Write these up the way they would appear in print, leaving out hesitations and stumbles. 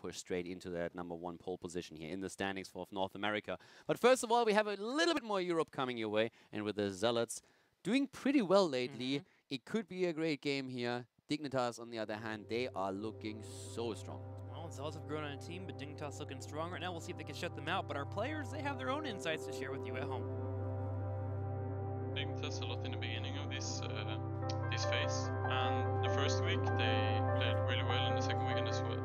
push straight into that #1 pole position here in the standings for North America. But first of all, we have a little bit more Europe coming your way, and with the Zealots doing pretty well lately, it could be a great game here. Dignitas, on the other hand, they are looking so strong. Well, Zealots have grown on a team, but Dignitas looking strong right now. We'll see if they can shut them out. But our players, they have their own insights to share with you at home. Dignitas a lot in the beginning of this phase, and the first week they played really well, and the second weekend as well.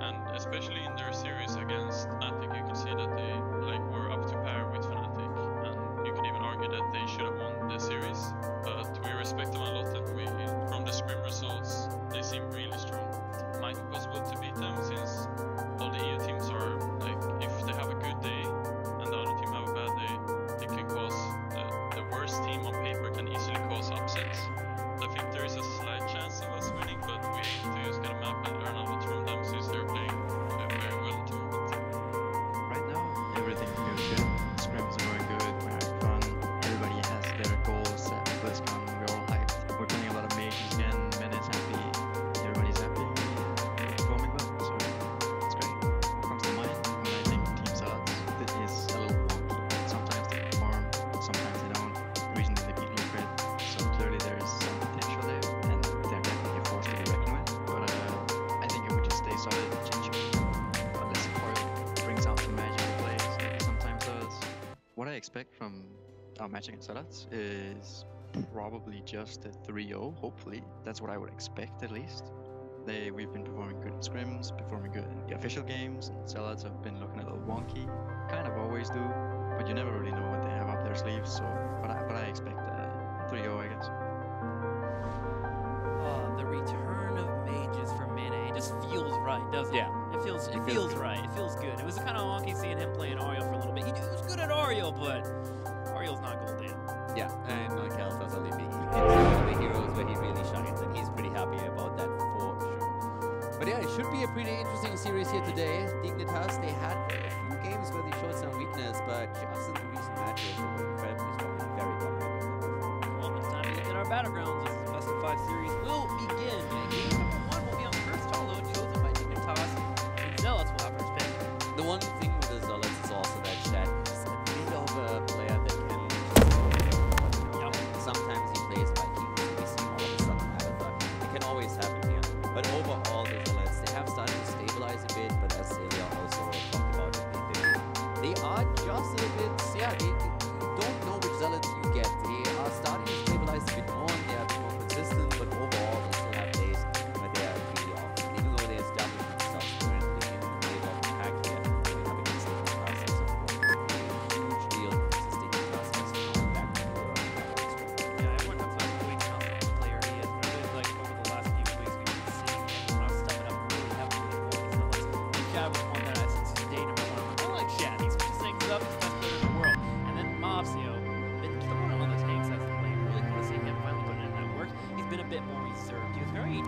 And especially in their series against Fnatic, you could see that they were up to par with Fnatic, and you could even argue that they should have won the series. But we respect them a lot, and from the scrim results, they seem really strong. Might be possible to beat them since all the EU teams are if they have a good day and the other team have a bad day, it can cause the worst team on paper can easily cause upsets. I think there is a slight chance of us winning, but we aim to just get a map and learn a lot from them since they're playing very well at the moment. Right now, everything feels good. Scrims are going good, we're having fun. Everybody has their goals at BlizzCon, we're all hyped. We're playing a lot of mages again, Men is happy, everybody's happy. We're performing well, so it's great. What comes to mind when I think Team Zealots, it is a little wonky. Sometimes they perform, sometimes they don't. Recently they beat Liquid, so clearly there is some potential there, and they're definitely a force to be reckoned with. But I think if we just stay solid and change it, unless Coil brings out the magic of plays, like he sometimes does. What I expect from our match against Zealots is probably just a 3-0, hopefully. That's what I would expect at least. We've been performing good in scrims, performing good in the official games, and Zealots have been looking a little wonky. Kind of always do, but you never really know what they have up their sleeves, so but I expect a 3-0, I guess. The return of mages for Mane just feels right, doesn't it? It feels right. It feels good. It was kind of wonky seeing him playing Ariel for a little bit. He was good at Ariel, but Ariel's not golden. Yeah, and like Alpha's only big. He gets one of the heroes where he really shines, and he's pretty happy about that for sure. But yeah, it should be a pretty interesting series here today. Dignitas, they had a few games where they showed some weakness, but just in the recent matches, they were incredibly strong and very dominant. Well, it's time to get in our battlegrounds. This is the best of 5 series will begin. Game #1 will be on the first holo, chosen by Dignitas, and Zealots will have first pick. The one thing with the Zealots is also that Chad is a bit of a player that can sometimes he plays by keeping we see all of a sudden out of that. It can always happen here. But overall, the Zealots, they have started to stabilize a bit, but as Celia also talked about it, they are just a little bit, you don't know which Zealots you get. They are starting to stabilize a bit more, and they are a bit more consistent, but overall, they still have days where they are really off. And even though they established themselves currently in the wave of attack here, they have against the class as a huge deal since the class has come back to the Yeah, everyone talks about Wade Thompson, the player he is, but I really like over the last few weeks we've been seeing him stepping up really heavily for these Zealots. And Shad was one that since day #1, I like Shad. He switches things up, he's the best player in the world. And then Mopsio, been killing on the tanks as of late. Really cool to see him finally putting in that work. He's been a bit more reserved. He was very,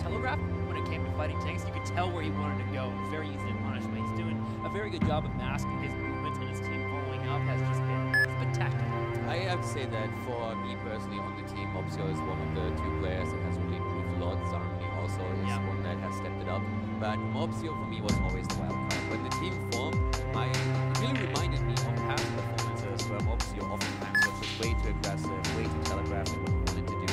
telegraphed when it came to fighting tanks. You could tell where he wanted to go. It was very easy to punish, but he's doing a very good job of masking his movements, and his team following up has just been spectacular. I have to say that for me personally on the team, Mopsio is one of the 2 players that has really improved a lot. Zarmani also is one that has stepped it up. But Mopsio for me was always the wild card. When the team formed, it really reminded me of past performances where Mopsio oftentimes was just way too aggressive, way too telegraphed in what he wanted to do.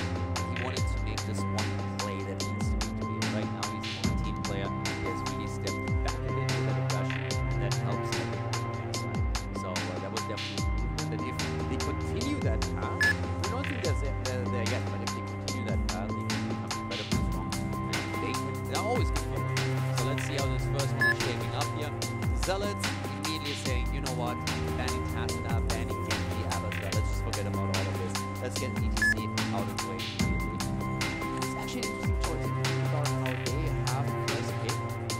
He wanted to make this one play that he needs to be. Right now he's more a team player. He has really stepped back a bit with that aggression, and that helps him on the side. So that was definitely that if they continue that path, I don't think they're there yet, but if they continue that path, they can become incredibly strong. And they're always good for them. So let's see how this first one is shaping up here. Zealots immediately saying, you know what, banning Tasta, banning Genji, Abathra, let's just forget about all of this. Let's get ETC out of the way immediately. It's actually an interesting choice if you think about how they have first pick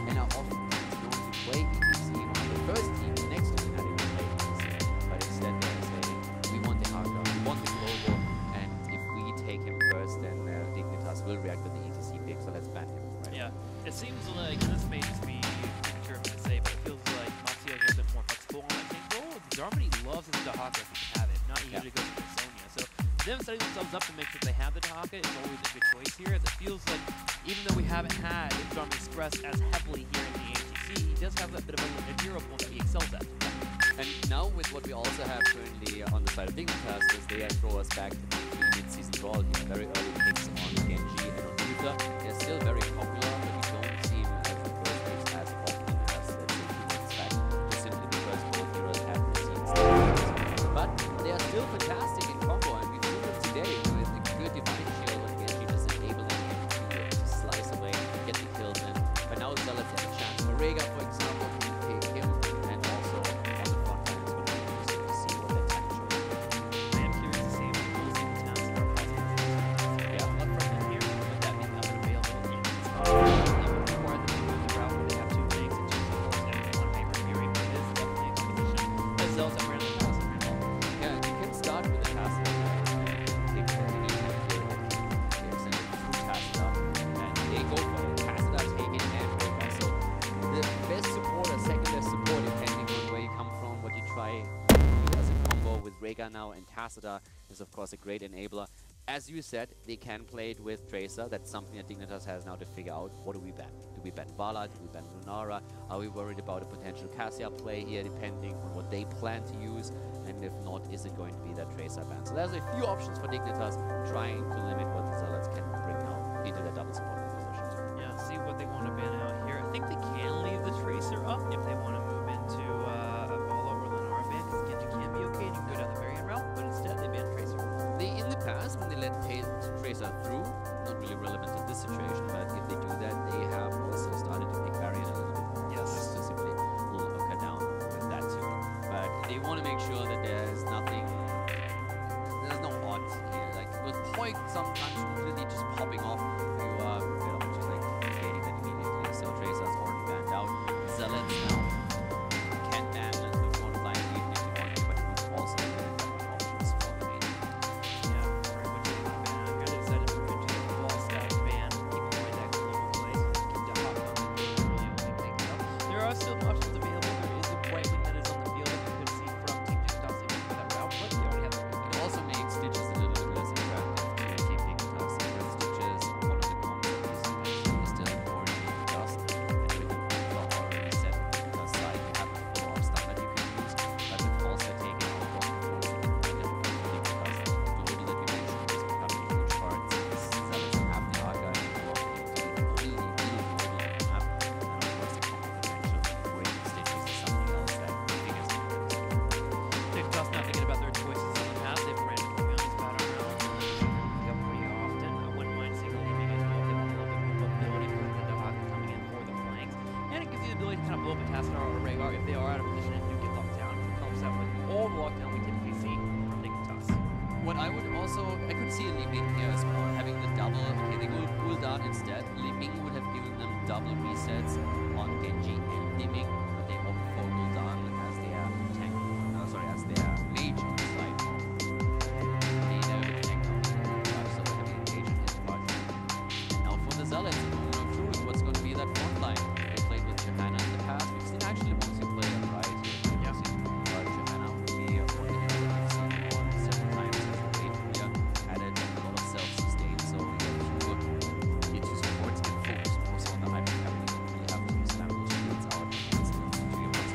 and are oftentimes known to play ETC on the first team next to not even play ETC. But instead they're saying, we want the hard we want the global, and if we take him first, then Dignitas will react with the ETC pick, so let's ban him. Right? Yeah, it seems like, and this may just be premature to say, but it feels like Mopsio is a little bit more flexible on that tank role. Zarmani loves his Dahaka if he can have it, not usually goes for Sonya. So them setting themselves up to make sure they have the Dahaka is always a good choice here, as it feels like even though we haven't had Zarmani stress as heavily here in the have that bit of a limited hero pool that he excels at. And now with what we also have currently on the side of Dignitas is they throw us back to the mid-season brawl here. Very early picks on Genji and on Luther. They're still very popular, but we don't see them as the first picks as often as let's say 2 months back, just simply because both heroes have received stats. But they are still fantastic in combo, and we've seen them today with a good Divine Shield on Genji, just enabling him to slice away and get the kills in. But now Zealots have a chance. Rega, for example, can take him, and also on the front line is going to be interesting to see what that tank shows. I am curious to see if we'll see the tasks that are possible. Yeah, what from them here would that become available in this game? It would require them to move the route where they have 2 tanks and 2 supports and 1 Hyper Fury, but it is definitely a competition. As Zealots have ran the past and ran well. Yeah, you can start with the Tassadar. Take the extended through Tassadar, and they go for it. Tassadar taking and Rega. So the best support or second best support, depending on where you come from, what you try as a combo with Rega now and Tassadar is of course a great enabler. As you said, they can play it with Tracer. That's something that Dignitas has now to figure out. What do we ban? Do we ban Vala? Do we ban Lunara? Are we worried about a potential Cassia play here, depending on what they plan to use? And if not, is it going to be that Tracer ban? So there's a few options for Dignitas trying to limit what the Zealots can bring now into their double support positions. Yeah, see what they want to ban out here. I think they can leave the Tracer up if they want to move into a Vala or Lunara ban, because Genji can be okay and you can go down the variant route, but instead they ban Tracer. In the past, when they let Tracer through, not really relevant in this situation, but if they do that, they have also started to pick variant a little bit more. Yes. Just to simply look her down with that too. But they want to make sure that there's nothing, there's no odds here. Like with Poik, sometimes completely just popping off, you are just like negating that immediately. So Tracer's already banned out. Zealots now can ban the front line even if you want, but you also have options for the main. Yeah, very much a ban. I'm kind of excited to move into the wall stack ban, keep avoid that global place, keep that hot on the really only thing. There are still options available. There is a white wing that is on the field that we could see from Team Dignitas if for that route, but they already have the It also makes Stitches a little bit less attractive to Team Dignitas, because Stitches, one of the combos is still important to adjust, and with an ultra already set on Dignitas side, you have a follow-up stuff that you can use, but with also taking out one force and Dignitas, global that we mentioned is becoming a huge part, since Zealots have the Arca and the Block to be really global on the map, and of course the combo potential with Stitches is something else that figures in. Dignitas now thinking about their choices on the path. They've ran on this battle round pretty often. I wouldn't mind seeing leaving as well. They want a little bit more mobility for the Dahaka coming in for the flanks. And it gives you the ability to kind of blow up a Tassadar or a Rhaegar if they are out of position and do get locked down. It helps out with all the lockdown we typically see from Dignitas. What I would also, I could see a Li Ming here as well, having the double, okay, they go cooldown instead. Li Ming would have given them double resets on Genji and Li Ming, but they opt for cooldown as their tank, as their mage on the side. They never get tank on so they're having engaged in his part. And now for the Zealots, through what's going to be that front line. They played with Johanna in the past. We've seen actually mostly play a variety of heroes in, but Johanna would be one hero that we've seen on several times as a late player, added a lot of self-sustain, so your two supports can focus more on the hyper carry. You don't really have to slam those shields out against them to your ones.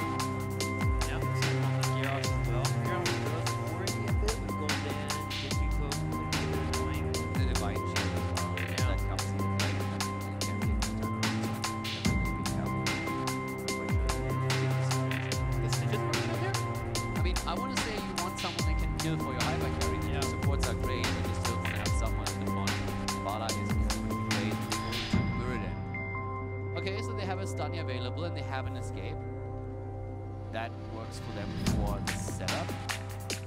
Yeah, so on the Gyarados as well. Gyarados does worry a bit with Golden, Genji close, going. The Divine Shield as well, that comes into play, and then you can get the turnaround, so The Stitches working out here? I mean, I want to say you want someone that can kill for your hyper carry. Yeah. Your supports are great, but you still want to have someone at the front. Vala is great. Muradin. Okay, so they have a Stunny available and they have an escape. That works for them for the setup.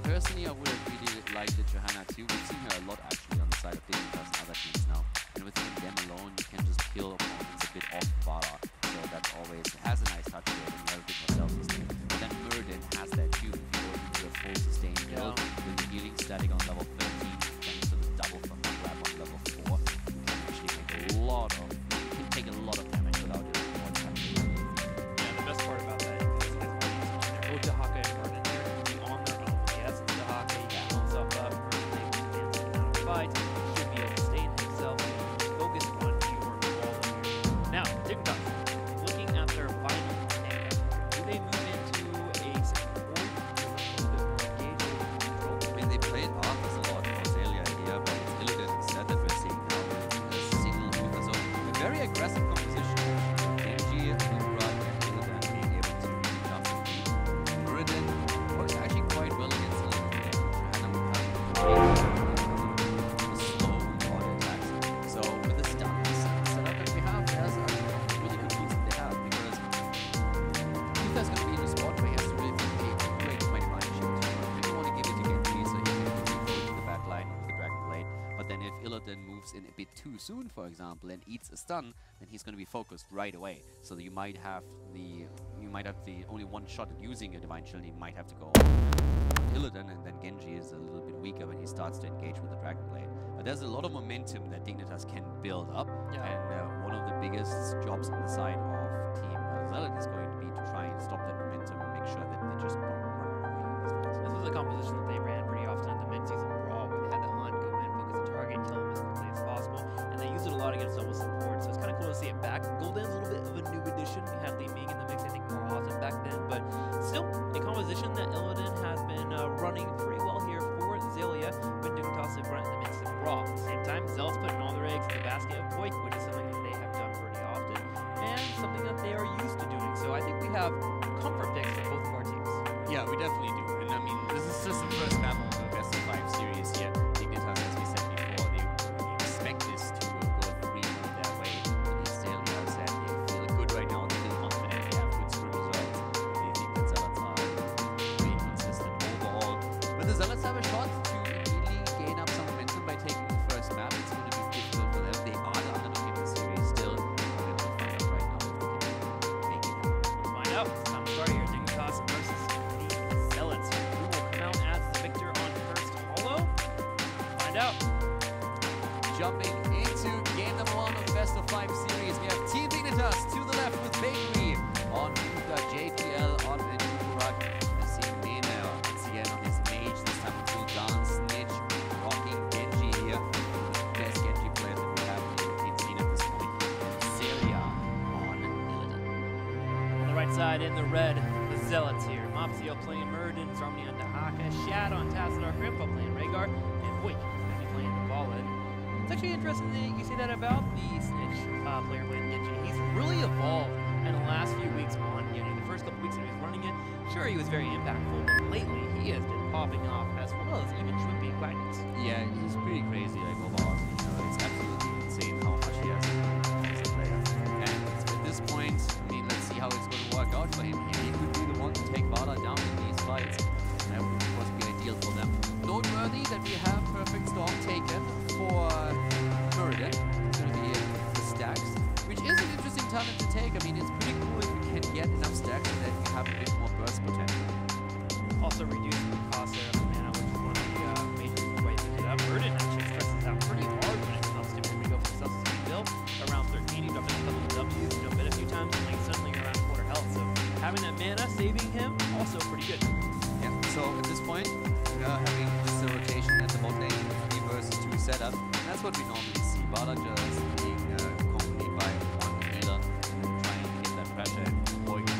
Personally, I would have really liked the Johanna too. We've seen her a lot actually on the side of Dignitas and other teams now. And with them alone, you can just kill opponents a bit off Vala. So that always has a nice touch rate and you have a bit more self-sustain. But then Muradin has that too. If you go into a full sustain build with the healing static on level 13, thanks to the double from the grab on level 4, you can actually make a lot of, you can take a lot of damage without it. Yeah, the best part about that is both Dahaka and Muradin here can be on their own. Yes, it's Dahaka, he can heal himself up. Muradin able to dance in and out of fight. Should be able to sustain himself. Focus on keyword wall here. Now, Dignitas looking at in a bit too soon, for example, and eats a stun, then he's going to be focused right away. So you might have the only one shot at using a Divine Shield. You might have to go Illidan, and then Genji is a little bit weaker when he starts to engage with the Dragon Blade. But there's a lot of momentum that Dignitas can build up, and one of the biggest jobs on the side of Team Zealot is going to be to try and stop that momentum and make sure that they just don't run away in these fights. This was a composition that they ran pretty often in the mid-season brawl, where they had the hunt, go in, focus the target, kill him as quickly as possible, and they used it a lot against double support, so it's kind of cool to see it back. Golden's a little bit of a new addition. We had Li Ming in the mix, I think, more often back then, but still a composition that Illidan has been running pretty well here for Xaylia when Dignitas have run in the mid-season brawl. At the same time, Zealot's putting all their eggs in the basket of Void, which is something that they have done pretty often, and something that they are used to doing. So I think we have comfort picks for both of our teams. Yeah, we definitely do. And I mean, this is just the first map of the best of 5 series yet. Dignitas, as we said before, they expect this to go 3-0 their way. And Xaylia said they feel good right now, they feel confident, they have good scrim results. They think that Zealots are pretty consistent overall. But the Zealots have a shot to immediately gain up some momentum by taking the first map. It's going to be difficult for them. They are the underdog in the series still. We're going to find out right now if they can make it happen. Let's find out. It's time to start here. Dignitas versus the Zealots. Who will come out as the victor on first holo? Find out. Jumping into game number 1 of the best of 5 series, we have Team Dignitas to the left with Bakery on Uncut, JPL on the Nukurak. We see Mena once again on his mage, this time on Sultan, Snitch, rocking Genji here. The best Genji player that we have in the European scene at this point. And Xaylia on Illidan. On the right side in the red, the Zealots here. Mopsio playing Muradin, Zarmni on Dahaka, Shad on Tassadar, Grandpa playing Rhaegar, and Voik going to be playing the Ballad. It's actually interesting that you say that about the Snitch player playing Genji. He's really evolved in the last few weeks on Genji. The first couple weeks when he was running it, sure, he was very impactful, but lately he has been popping off, as well as even Shrimpy and Guidance. Yeah, he's pretty crazy, like overall. You know, it's absolutely insane how much he has as a player. And at this point, I mean, let's see how it's going to work out for him. He could be the one to take Vada down in these fights. That would, of course, be ideal for them. Noteworthy that we have Perfect Storm taken for Muradin. It's going to be the stacks, which is an interesting talent to take. I mean, it's pretty cool if you can get enough stacks so that you have a bit more burst potential. Also reducing the cost there of mana, which is one of the major ways to get up. Muradin actually stresses out pretty hard when it comes to when we go for the substitute build. Around 13, you drop in a couple of W's, you jump in a few times, and like suddenly you're around quarter health. So having that mana, saving him, also pretty good. Yeah, so at this point, we are having just a rotation at the bot lane, 3 versus 2 setup. That's what we normally see. Vada just being accompanied by one healer and trying to get that pressure and avoid the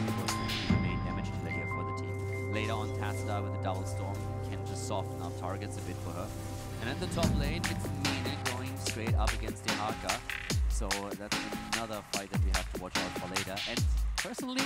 main damage player for the team. Later on, Tassadar with the double storm can just soften up targets a bit for her. And at the top lane, it's Mina going straight up against the Haka. So that's another fight that we have to watch out for later. And personally,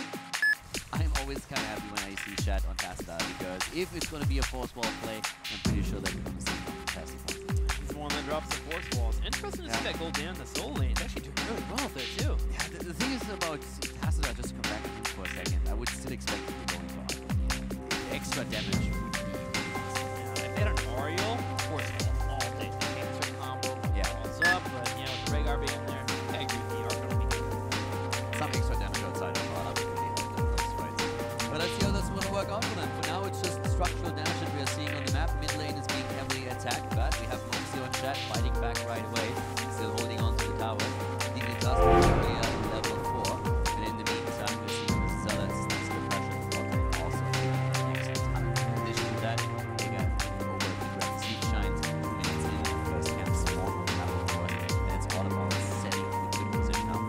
I'm always kind of happy when I see Shad on Tassadar, because if it's going to be a force wall play, I'm pretty sure that we're going to see some fantastic ones. He's the one that drops the force walls. Interesting to see that Golden, the soul lane, is actually doing really well there too. Yeah, the thing is about Tassadar, just to come back to him for a second, I would still expect him to go into Haka. The extra damage would be Yeah, if they had an Ariel, force wall all day. They can't switch combo, walls up, but you know, with the Rhaegar being there, I agree with you, are going to be good. some extra damage outside of Vada would really help them in those fights. But let's see how this will work out for them. For now, it's just structural damage that we are seeing on the map. Mid lane is being heavily attacked, but we have Mopsio and Chat fighting back right away, still holding on to the tower. Dignitas currently at level 4, and in the meantime, we're seeing the Zealots still the pressure on the bot lane also taking extra time. In addition to that, Vega over the Grand Siege Shines 2 minutes in the first camp spawn on the map, of course, and it's all about setting a good position up.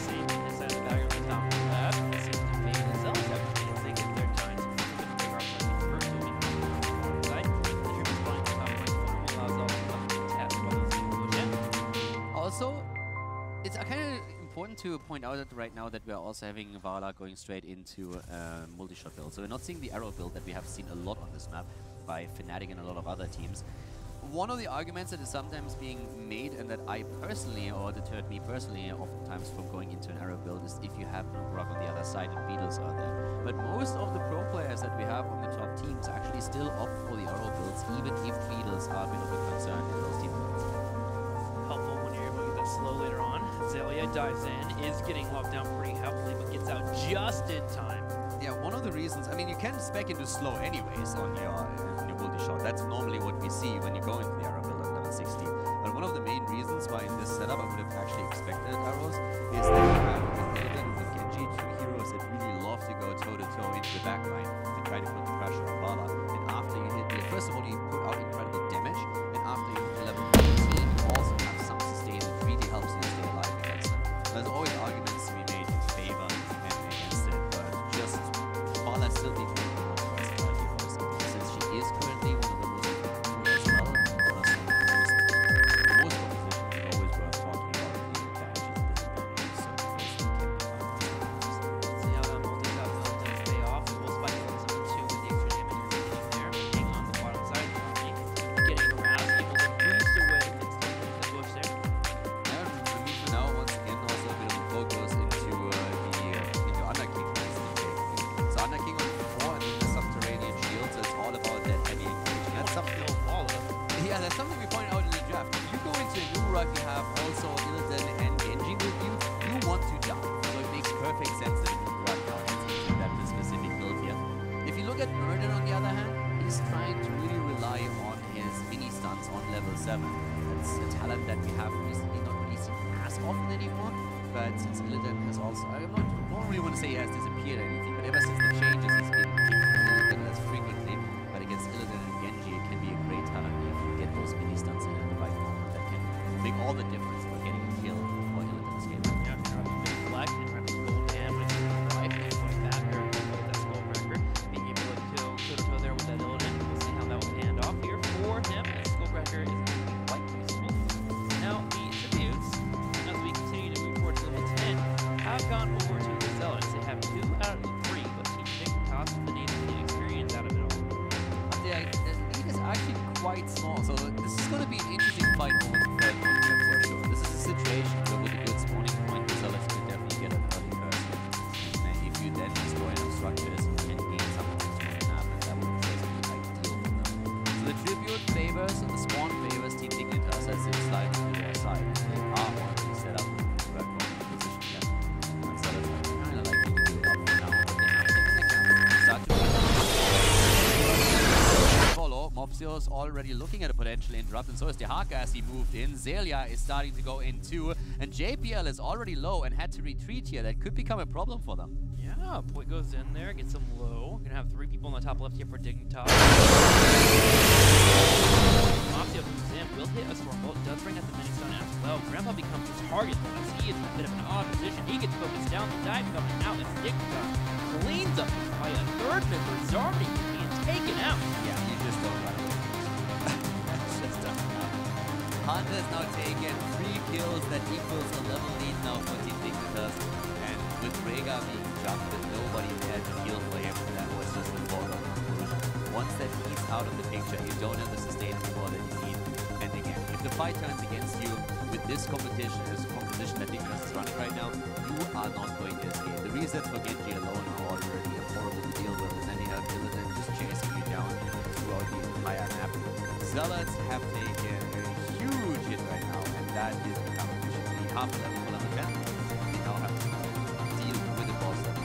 Same inside the barrier on the top of that. Seems to be the Zealots actually as they get their time to put the Rhaegar playing first, moving on the side. The troops flying the top right corner will allow Zealots to come to tap while those things push in. Also, it's kind of important to point out that right now that we are also having Vala going straight into multi-shot build. So we're not seeing the arrow build that we have seen a lot on this map by Fnatic and a lot of other teams. One of the arguments that is sometimes being made, and that I personally, or deterred me personally, oftentimes from going into an arrow build, is if you have Nukurak on the other side and Beatles are there. But most of the pro players that we have on the top teams actually still opt for the arrow builds, even if Beatles are a bit of a concern in those team builds. Zelia dives in, is getting locked down pretty heavily, but gets out just in time. Yeah, one of the reasons, I mean, you can spec into slow anyways on your multi-shot. That's normally what we see when you go into the arrow build at level 60. But one of the main reasons why in this setup I would have actually expected arrows is that you have with Illidan and with Genji, two heroes that really love to go toe-to-toe into the backline and try to put the pressure on Bala. And after you hit the, first of all, you put out incredible damage, and after you hit the level 18, you also have some sustain that really helps you stay alive against them. There's always arguments to be made in favor and against it, but just Bala still needs to be more versatile heroes. Since she is currently one of the most important as well, one of the most compositions is always worth talking about the advantages and disadvantages. So first we can See how that multi-shot build does pay off. We'll spike from 2 with the extra damage you're getting there. Being on the bottom side of the army, getting around, able to boost away and still get the bush there. Yeah, for me for now, once again, also a bit of a focus into Under King. So Under King on 4 and the subterranean shield, so it's all about that heavy engagement. That's something. Yeah, that's something we pointed out in the draft. If you go into a new rug, you have also Illidan and Genji with you, you want to die. So it makes perfect sense that a new rug now gets into that specific build here. If you look at Murden on the other hand, he's trying to really rely on his mini stunts on level 7. That's a talent that we have recently not really seen as often anymore. But since Illidan has also, I don't really want to say he has disappeared or anything, but ever since the changes he's been keeping Illidan less frequently. But against Illidan and Genji, it can be a great talent if you get those mini stunts in at the right moment. That can make all the difference for getting a kill or Illidan escaping. Yeah, deflect and rep gold hand with his life, and going back there with that skull cracker. Being able to kill toe-to-toe there with that Illidan. We'll see how that will hand off here for him, as skull cracker is quite useful. Now, the tributes, as we continue to move towards level 10, have gone over to the Zealots. They have 2 out of the 3, but Team Nick cost the need to get experience out of it all. The lead is actually quite small, so this is going to be an interesting fight over the third one here for sure. This is a situation where with a good spawning point, the Zealots could definitely get an early first hit. And if you then destroy enough structures, you can gain some momentum on the map, and that would just be ideal for them. So the tribute favors and the spawn favors Team Dignitas as it's sliding to their side. They are already set up in the third one position here. And Zealots are kind of like giving it up for now, but they have taken the camera. Start to follow. Mopsio's already looking at a potential interrupt, and so is the Haka as he moved in. Zelia is starting to go in too, and JPL is already low and had to retreat here. That could become a problem for them. Yeah, point goes in there, gets him low. Gonna have 3 people on the top left here for Dignitas. Mopsio moves in, will hit a storm bolt, does bring out the mini stone as well. Grandpa becomes the target for us. He is in a bit of an odd position. He gets focused down, the dive coming out as Dignitas cleans up by a 3rd member. Zarmny being taken out. Yeah, you just don't run away. That's just don't happen. Hunter has now taken 3 kills. That equals a level lead now for Team Dignitas. And with Rhaegar being jumped with nobody there to heal for him, that was just a foregone conclusion. Once that he's out of the picture, you don't have the sustain anymore that you need. And again, if the fight turns against you with this competition, that Dignitas is running right now, you are not going to escape. The resets for Genji alone are already horrible to deal with, and then you have Illidan just chasing you down throughout the entire map. Zealots have taken a huge hit right now, and that is becoming usually half a level for level 10. They now have to deal with the boss level.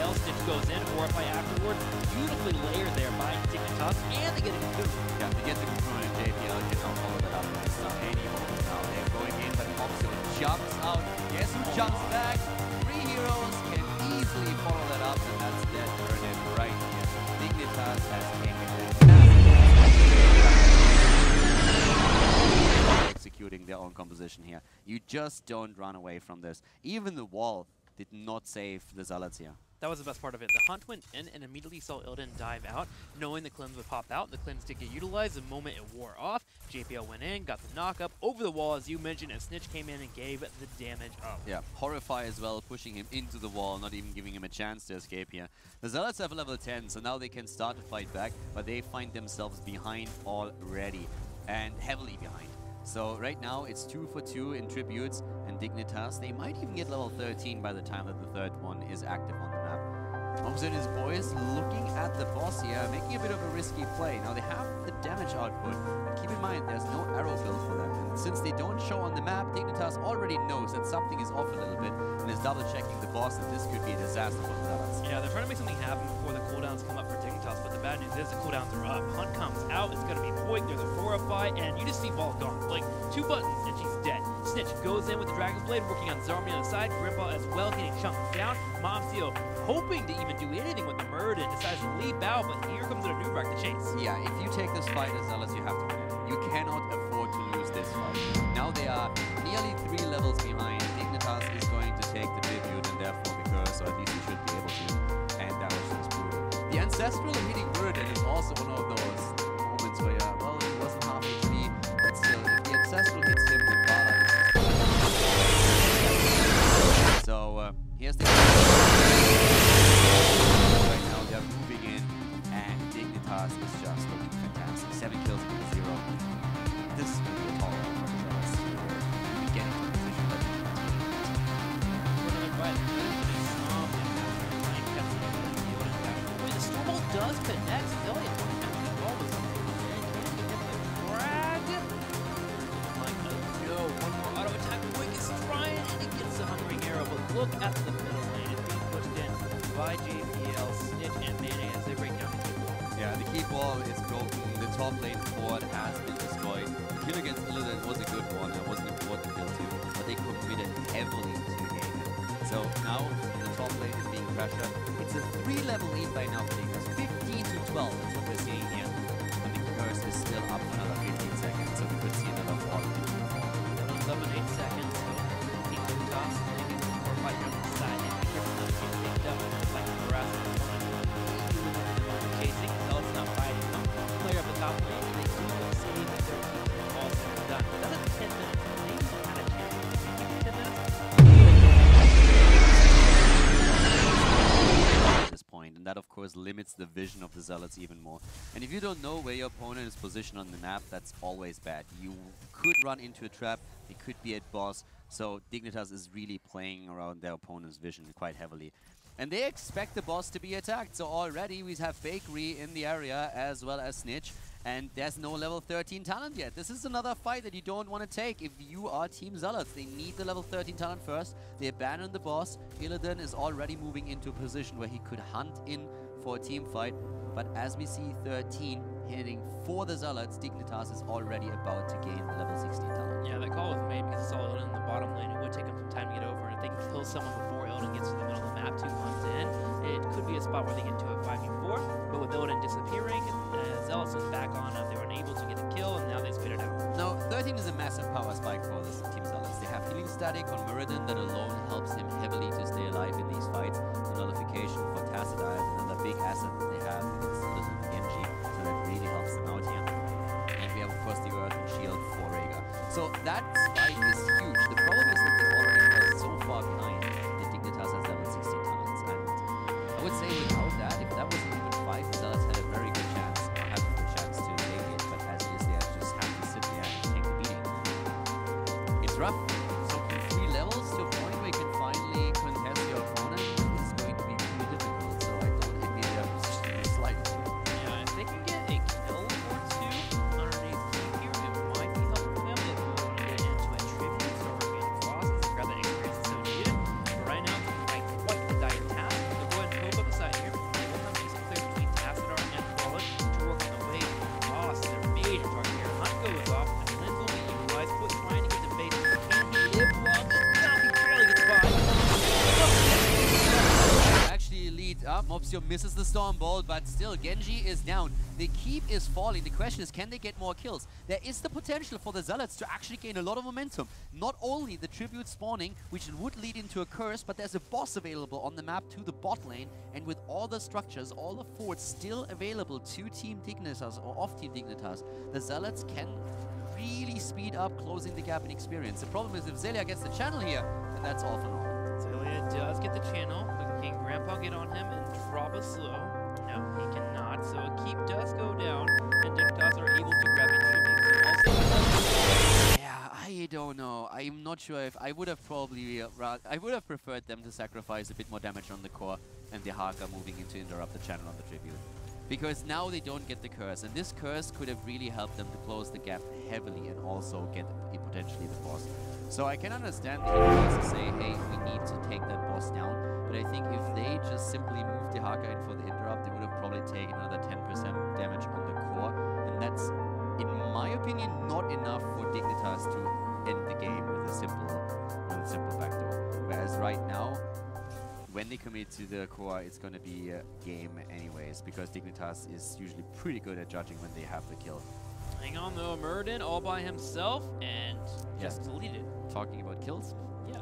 Stitch goes in, Horrify afterwards. Beautifully layered there by Dignitas, and they get a coup. Yeah, to get the control in JPL, you can follow that up with some any moment now. They're going in, but Mopsio jumps out. Guess who jumps back? 3 heroes can easily follow that up, and that's dead Vernon right here. Dignitas has taken it. Executing their own composition here. You just don't run away from this. Even the wall did not save the Zealots here. That was the best part of it. The hunt went in and immediately saw Illidan dive out, knowing the cleanse would pop out. The cleanse did get utilized the moment it wore off. JPL went in, got the knock up over the wall, as you mentioned, and Snitch came in and gave the damage up. Yeah, Horrify as well, pushing him into the wall, not even giving him a chance to escape here. The Zealots have level 10, so now they can start to fight back, but they find themselves behind already, and heavily behind. So right now it's 2 for 2 in tributes and Dignitas. They might even get level 13 by the time that the third one is active on the map. Momsen and his boys looking at the boss here, making a bit of a risky play. Now they have the damage output, but keep in mind there's no arrow build for them. And since they don't show on the map, Dignitas already knows that something is off a little bit and is double checking the boss, and this could be a disaster for the Zealots. Yeah, they're trying to make something happen before the cooldowns come up for Dignitas, but the bad news is the cooldowns are up. Hunt comes out, it's gonna be Void, there's a 4-up-5, and you just see Ball gone. Like, 2 buttons and she's dead. Snitch goes in with the Dragon's Blade, working on Zarmi on the side, Grandpa as well getting chunked down. Momsteel hoping to even do anything with the Murd and decides to leap out, but here comes an Anubrak to chase. Yeah, if you take this fight as Zealots, you have to win. You cannot afford to lose this fight. Now they are nearly 3 levels behind. Dignitas is going to take the tribute and therefore the curse, or at least he should be able to. And that was just brutal. The Ancestral hitting Murden is also one of those moments where, well, he wasn't half HP, but still, if the Ancestral hits him, the Bala is just... So, here's the... Right now, they're moving in, and Dignitas is just looking fantastic. 7 kills against 0. This is going to be a tall one for the Zealots to get into a position where The Stormbolt does connect. Still, it's one of the ball was drag. Like, no, one more auto attack. Quick is trying, and he gets the Hungering Arrow. But look at the middle lane. It's being pushed in by JPL, Snitch, and Mayonnaise as they break down the key wall. yeah, the key ball is broken. The top lane forward has been destroyed. The kill against Illidan was a good one. It was an important kill too, but they committed heavily to game it. So now the top lane is being pressured. It's a 3-level lead by now for Dignitas. 15 to 12, that's what we're seeing here. And the curse is still up for another 15 seconds, so we could see another fall in the Q4. 11, 8 seconds. Keep the toss. They get 4 or 5 on the side. And keep the picked up. It's like the rest of the chasing. Zealot's not fighting. Player up the top lane. And they do see that they're all said and done. That's a 10-minute lead. Kind of chance. 10 minutes. At this point, and that of course limits the vision of the Zealots even more. And if you don't know where your opponent is positioned on the map, that's always bad. You could run into a trap, they could be at boss, so Dignitas is really playing around their opponent's vision quite heavily. And they expect the boss to be attacked, so already we have Bakery in the area as well as Snitch, and there's no level 13 talent yet. This is another fight that you don't want to take if you are Team Zealots. They need the level 13 talent first. They abandon the boss. Illidan is already moving into a position where he could hunt in for a team fight, but as we see 13 hitting for the Zealots, Dignitas is already about to gain the level 16 talent. Yeah, that call was made because it's all Illidan in the bottom lane. It would take him some time to get over, and if they can kill someone before Illidan gets to the middle of the map to hunt in, it could be a spot where they get into a 5v4, but with Illidan disappearing, Zealots was back on up. They were unable to get a kill, and now they spit it out. Now, 13 is a massive power spike for this Team Zealots. They have healing static on Muradin that alone helps him heavily to stay alive in these fights. The nullification for Tassadar is another big asset that they have against Illidan and Genji, so that really helps them out here. And we have, of course, the Earth and Shield for Rhaegar. So that spike is huge. The problem is that they already fell so far behind that Dignitas has level 16 talents. And I would say without that, if that wasn't even 5, the Zealots had a very good chance, or have a good chance to take it, but as it is, they just have to sit there and take the beating. It's rough. So from 3 levels to a point where you can finally contest your opponent is going to be really difficult, so I don't envy their position in the slightest. Yeah, if they can get a kill or 2 underneath here, it might be helpful for them if we want to get into a tribute, so we're getting frost and grab that experience associated. But right now, it's like quite the dire task. They'll go ahead and poke up the side here. They will have to use a clear between Tassadar and Fallen to work on the way to Frost. Their major target here. Hunt goes off, and Lens will be utilized, but trying to get the base. Can he live long? No, he barely gets by. Actually lead up. Mobstio misses the Stormbolt, but still Genji is down. The keep is falling. The question is, can they get more kills? There is the potential for the Zealots to actually gain a lot of momentum. Not only the tribute spawning, which would lead into a curse, but there's a boss available on the map to the bot lane, and with all the structures, all the forts still available to Team Dignitas or off Team Dignitas, the Zealots can really speed up closing the gap in experience. The problem is if Zelia gets the channel here, then that's all for naught. Zelia does get the channel, but can Grandpa get on him and drop a slow? No, he cannot, so a keep does go down, and Dignitas are able to grab a tribute. So also, Yeah, I don't know. I'm not sure if I would have probably I would have preferred them to sacrifice a bit more damage on the core and the Haka moving in to interrupt the channel on the Tribute. Because now they don't get the curse, and this curse could have really helped them to close the gap heavily and also get potentially the boss. So I can understand the impulse to say, hey, we need to take that boss down, but I think if they just simply moved the Haka in for the interrupt, they would have probably taken another 10% damage on the core, and that's, in my opinion, not enough for Dignitas to end the game with a simple backdoor. Whereas right now, when they commit to the core, it's going to be a game anyways, because Dignitas is usually pretty good at judging when they have the kill. Hang on though, Muradin all by himself and just deleted. Talking about kills? Yeah.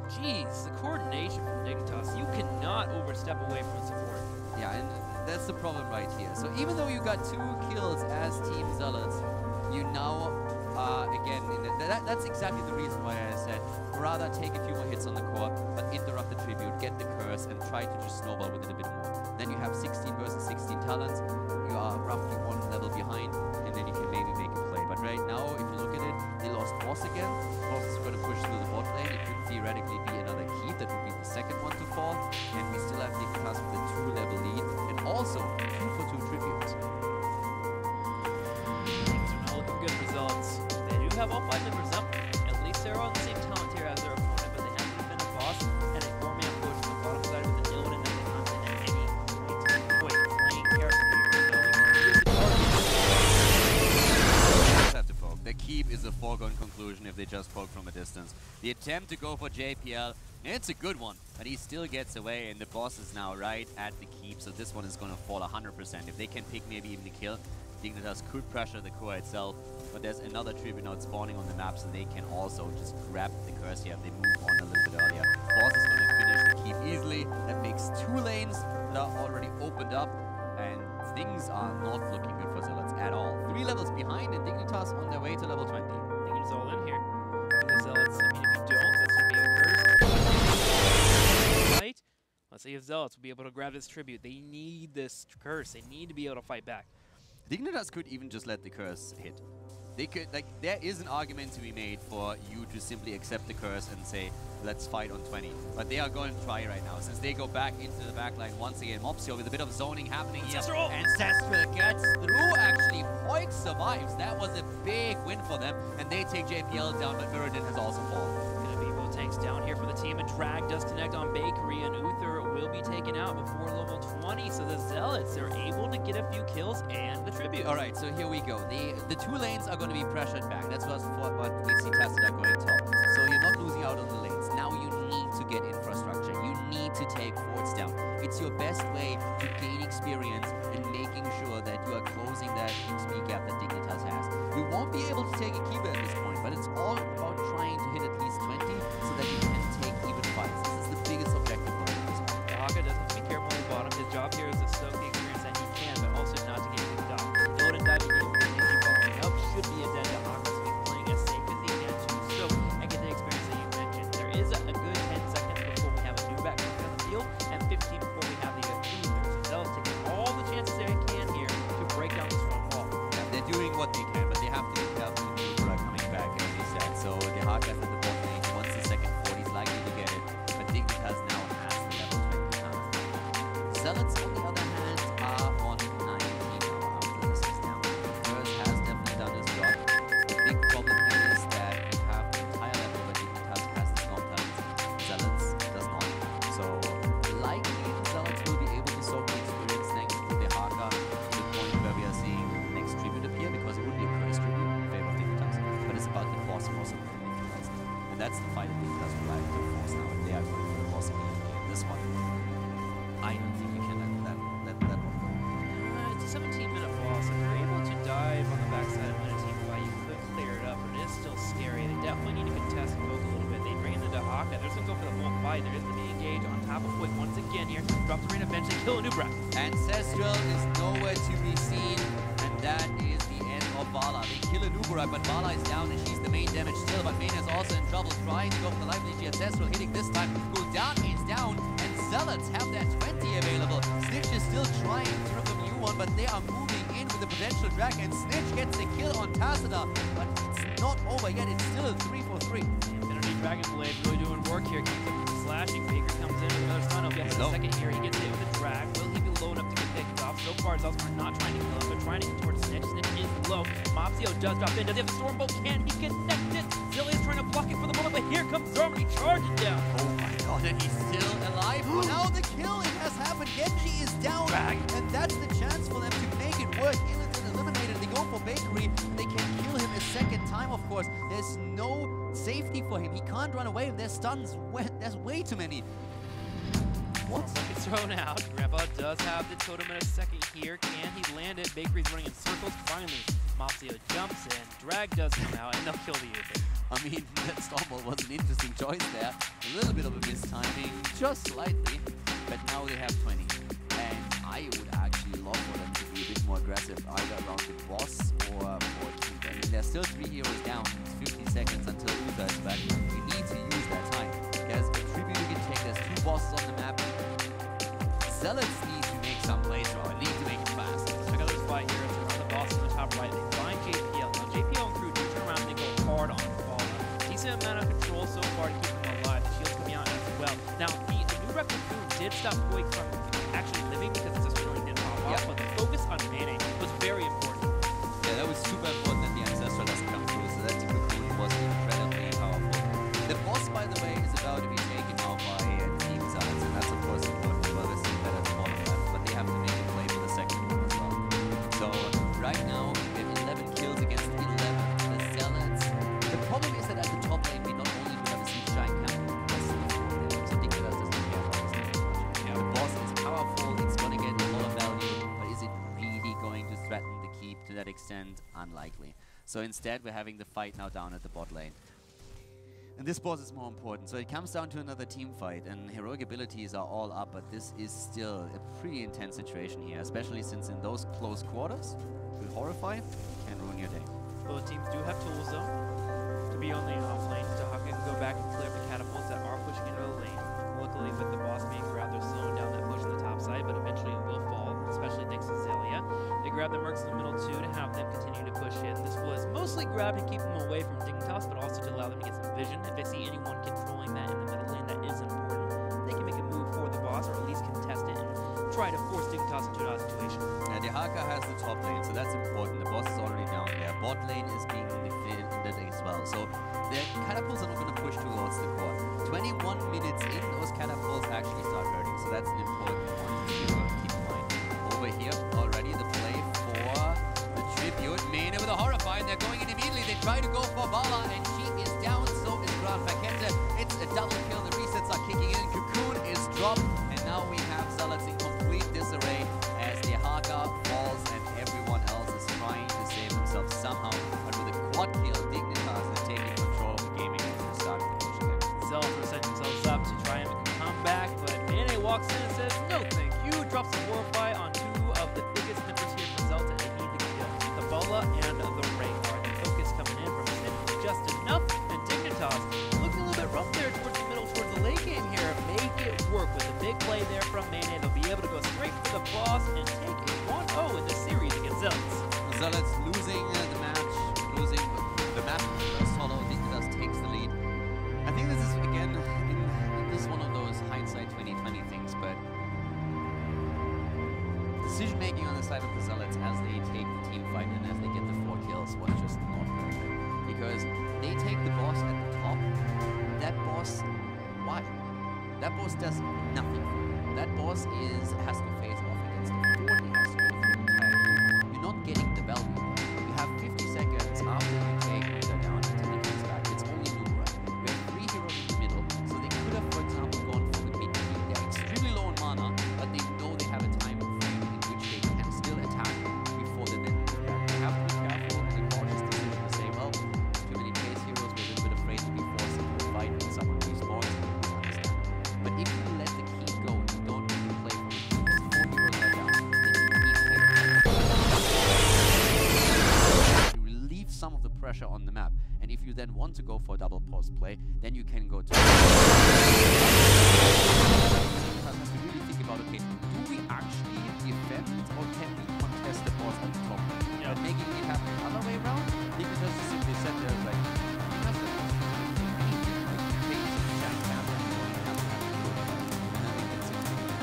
Jeez, the coordination from Dignitas, you cannot overstep away from support. Yeah, and that's the problem right here. So even though you got 2 kills as Team Zealots, you now again, that's exactly the reason why I said rather take a few more hits on the core, but interrupt the Tribute, get the curse, and try to just snowball with it a bit more. Then you have 16 versus 16 talents, you are roughly 1 level behind, and then you can maybe make a play. But right now, if you look at it, they lost Boss again. Boss is going to push through the bot lane. It could theoretically be another keep, that would be the second one to fall, and we still have Dignitas with a 2-level lead, and also 2 for 2 Tributes. Things are not looking good for Zealots. They do have all 5 members up. At least they're on the same talent tier as their opponent, but they have to defend a boss and a 4-man push from the bottom side with an Illidan that they can't hit at any point. Wait, playing carefully here. Have to poke. The keep is a foregone conclusion if they just poke from a distance. The attempt to go for JPL, it's a good one, but he still gets away, and the boss is now right at the keep, so this one is going to fall 100%. If they can pick maybe even a kill, Dignitas could pressure the core itself, but there's another Tribute now spawning on the map, so they can also just grab the curse here if they move on a little bit earlier. Boss is going to finish the keep easily. That makes 2 lanes that are already opened up, and things are not looking good for Zealots at all. 3 levels behind, and Dignitas on their way to level 20. I think it's all in here for the Zealots. I mean, if you don't, that's going to be a curse. Right? Let's see if Zealots will be able to grab this Tribute. They need this curse. They need to be able to fight back. Dignitas could even just let the curse hit. They could, like, there is an argument to be made for you to simply accept the curse and say, let's fight on 20. But they are going to try right now, since they go back into the backline once again. Mopsio with a bit of zoning happening here. Ancestral gets through, actually. Hoik survives. That was a big win for them, and they take JPL down, but Muradin has also fallen. Gonna be both tanks down here for the team, and Drag does connect on Bakery, and Uther will be taken out before level 20. So the Zealots, they're able to get a few kills and the Tribute. All right, so here we go. The 2 lanes are going to be pressured back. That's what we see Tassadar going top. So you're not losing out on the lanes. Now you need to get infrastructure. You need to take forts down. It's your best way to gain experience in making sure that you are closing that XP gap that Dignitas has. You won't be able to take a keeper at this point, but it's all about trying to hit at least 20 so that you can take even fights. This is the biggest objective for him at this point. The Haka does have to be careful on the bottom. His job here is to soak the experience that he can, but also not to get kicked off. Illidan diving in and following up should be a dead to Haka, so he's playing as safe as he can to soak and get the experience that you mentioned. There is a good 10 seconds before we have a new back on the field, and 15 before we have the Uther. So Zealots taking all the chances they can here to break down this front wall. Yeah, they're doing what they can, but they have to be careful with Uther coming back, as we said. So the Haka's at the bot lane. Once the second 40 is likely to get it, but Dignitas now has the level 20 talent. Zealots, on the other hand, are on 19 now after this is down. Curse has definitely done his job. The big problem here is that we have the entire level where Dignitas has the storm talents. Zealots does not. So likely Zealots will be able to soak the experience thanks to the Haka to the point where we are seeing the next Tribute appear, because it would be a curse Tribute in favor of Dignitas. But it's about the boss more so than anything else. And that's the fight that Dignitas would like to force now. If they are going for the boss immediately in this one, I don't think we can let that one go. It's a 17-minute boss. If you're able to dive on the backside and win a team fight, you could clear it up, but it is still scary. They definitely need to contest and poke a little bit. They bring in the Haka. They're just going to go for the whole fight. There is the engage on top of Quick once again here. Drop the rain eventually, kill Nubra. Ancestral is nowhere to be seen, and that is the end of Vala. They kill Nubra, but Vala is down, and she's the main damage still, but Main is also in trouble, trying to go for the life leech. Ancestral hitting this time. Cooldown is down, and Zealots have that 20 available. Snitch is still trying to rip a new one, but they are moving in with the potential drag, and Snitch gets the kill on Tassadar, but it's not over yet. It's still a 3-for-3. Infinity Dragon Blade really doing work here. Keeps him slashing. Baker comes in with another stun. He'll be able to in a second here. He gets hit with a drag. Will he be low enough to get picked off? So far, Zelts are not trying to kill him. They're trying to get towards Snitch. Snitch is low. Mopsio does drop in. Does he have the Stormbolt? Can he connect it? Zillia's trying to block it for the moment, but here comes Zorman. He charges down. Oh my god, and he's still alive. But now the kill, it has happened. Genji is down. Drag. And that's the chance for them to make it work. Illidan eliminated. They go for Bakery. They can kill him a second time, of course. There's no safety for him. He can't run away. There's stuns. There's way too many. What? It's thrown out. Grandpa does have the totem in a second here. Can he land it? Bakery's running in circles. Finally, Mopsio jumps in. Drag does come out, and they'll kill the Uber. I mean, that Stormbolt was an interesting choice there. A little bit of a mistiming, just slightly. But now they have 20. And I would actually love for them to be a bit more aggressive, either around the boss or for Keep. I mean, there's still 3 heroes down. It's 50 seconds until Uther is back. We need to use that time. There's a tribute you can take. There's 2 bosses on the map. Zealots need to make some plays, or need to make it fast. Check out this fight here. It's around the boss on the top right. They find JPL. Now, JPL and crew do turn around and they go hard on the ball. Decent amount of control so far to keep him alive. The shield's coming out as well. Now, the new Raccoon did stop Quake from actually living because it's just really didn't pop off, but the focus on Mayonnaise was very important. Yeah, that was super important that the Ancestral doesn't come through, so that Cocoon was incredibly powerful. The boss, by the way, is about to be taken out by Team Zealots, and that's of course important as well. This is better than bottom left, but they have to make a play for the second one as well. So right now, we have 11 kills against 11. The Zealots. The problem is that at the top lane, we not only do have a Siege Giant camp, so Nicholas doesn't care about this very much. Yeah, the boss is powerful, it's gonna get a lot of value, but is it really going to threaten the keep to that extent? Unlikely. So instead, we're having the fight now down at the bot lane. And this boss is more important. So it comes down to another team fight, and heroic abilities are all up, but this is still a pretty intense situation here, especially since in those close quarters, with Horrify can ruin your day. Both teams do have tools though to be on the off lane. Dahaka can go back and clear up the catapults that are pushing into the lane. Luckily, with the boss being grabbed, they're slowing down that push on the top side, but eventually it will fall, especially thanks to Zelia. They grab the mercs in the middle too to have them continue to push in. This was mostly grabbed to keep them away from Dignitas, but also to allow them to get some vision. If they see anyone controlling that in the middle lane, that is important. They can make a move for the boss, or at least contest it and try to force Dignitas into a situation. Now, Dahaka has the top lane, so that's important. The boss is already down there. Bot lane is being defended as well. So the catapults are not going to push towards the core. 21 minutes in, those catapults actually start hurting. So that's an important one to keep in mind. Over here, already the play for the tribute. Mane with a Horrify, and they're going in immediately. They try to go for Vala, and she is down. So is Gran Fakente. It's a double kill. The resets are kicking in. Cocoon is dropped, and now we have Zealots in complete disarray as Dahaka falls, and everyone else is trying to save themselves somehow. But with a quad kill, Dignitas is taking control of the gaming and starting to push again. Zealots are setting themselves up to try and come back, but Mayonnaise walks in and says, no thank you, drops a Horrify on 2 of the biggest members here for Zelta, and they need to kill the Bola and the Rhaegar. The focus coming in from Snitch just enough, and Dignitas looking a little bit rough there towards the middle, towards the late game here. Make it work with a big play there from Mayonnaise. They'll be able to go straight for the boss and take a 1-0 in this series against Zealots. Zealots losing the match, losing the map. First solo, Dignitas takes the lead. I think this is, again, this is one of those hindsight 2020 things, but decision making on the side of the Zealots as they take the team fight and as they get the 4 kills was just not perfect. Because they take the boss at the top. That boss, why? That boss does nothing for you. That boss has to face off against the 40, has to go through the entire queue. You're not getting the value. You have 50 seconds after you take Uther down until he comes back. It's only Nubra. We have 3 heroes in the middle, so they could have, for example, gone for the mid team. They're extremely low on mana, but they know they have a time frame in which they can still attack before they then do that. They have to be careful and a cautious decision to say, well, too many chase heroes, we're a little bit afraid to be forced into a fight when someone respawns. But if you let the key go and you don't really play for the key, there's 4 heroes right down, then you need to relieve some of the pressure on the map. And if you then want to go for a double post play, then you can go to has to really think about, okay, do we actually defend or can we contest the boss at the top? Yeah. But making it happen the other way around, because just simply said there like, you have to take some giant camera and then we can simply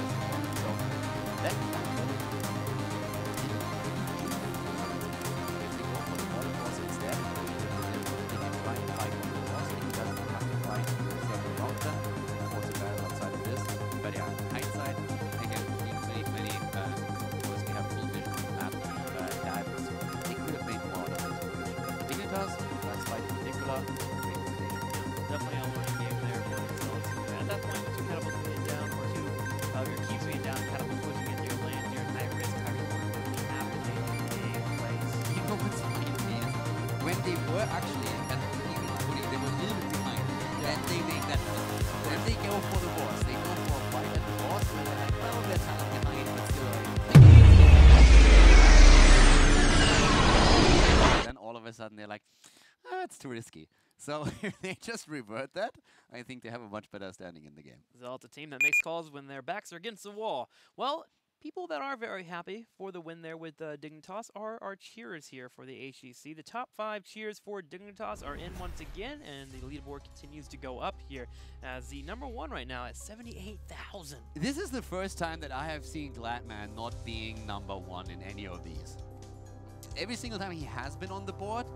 they make that move. Then they go for the boss. They go for a fight at the boss, and they're like, well, there's talent behind, but still, then all of a sudden they're like, it's too risky. So if they just revert that, I think they have a much better standing in the game. Zelda, a team that makes calls when their backs are against the wall. Well, people that are very happy for the win there with Dignitas are our cheers here for the HGC. The top 5 cheers for Dignitas are in once again, and the leaderboard continues to go up here as the number 1 right now at 78,000. This is the first time that I have seen Gladman not being number 1 in any of these. Every single time he has been on the board,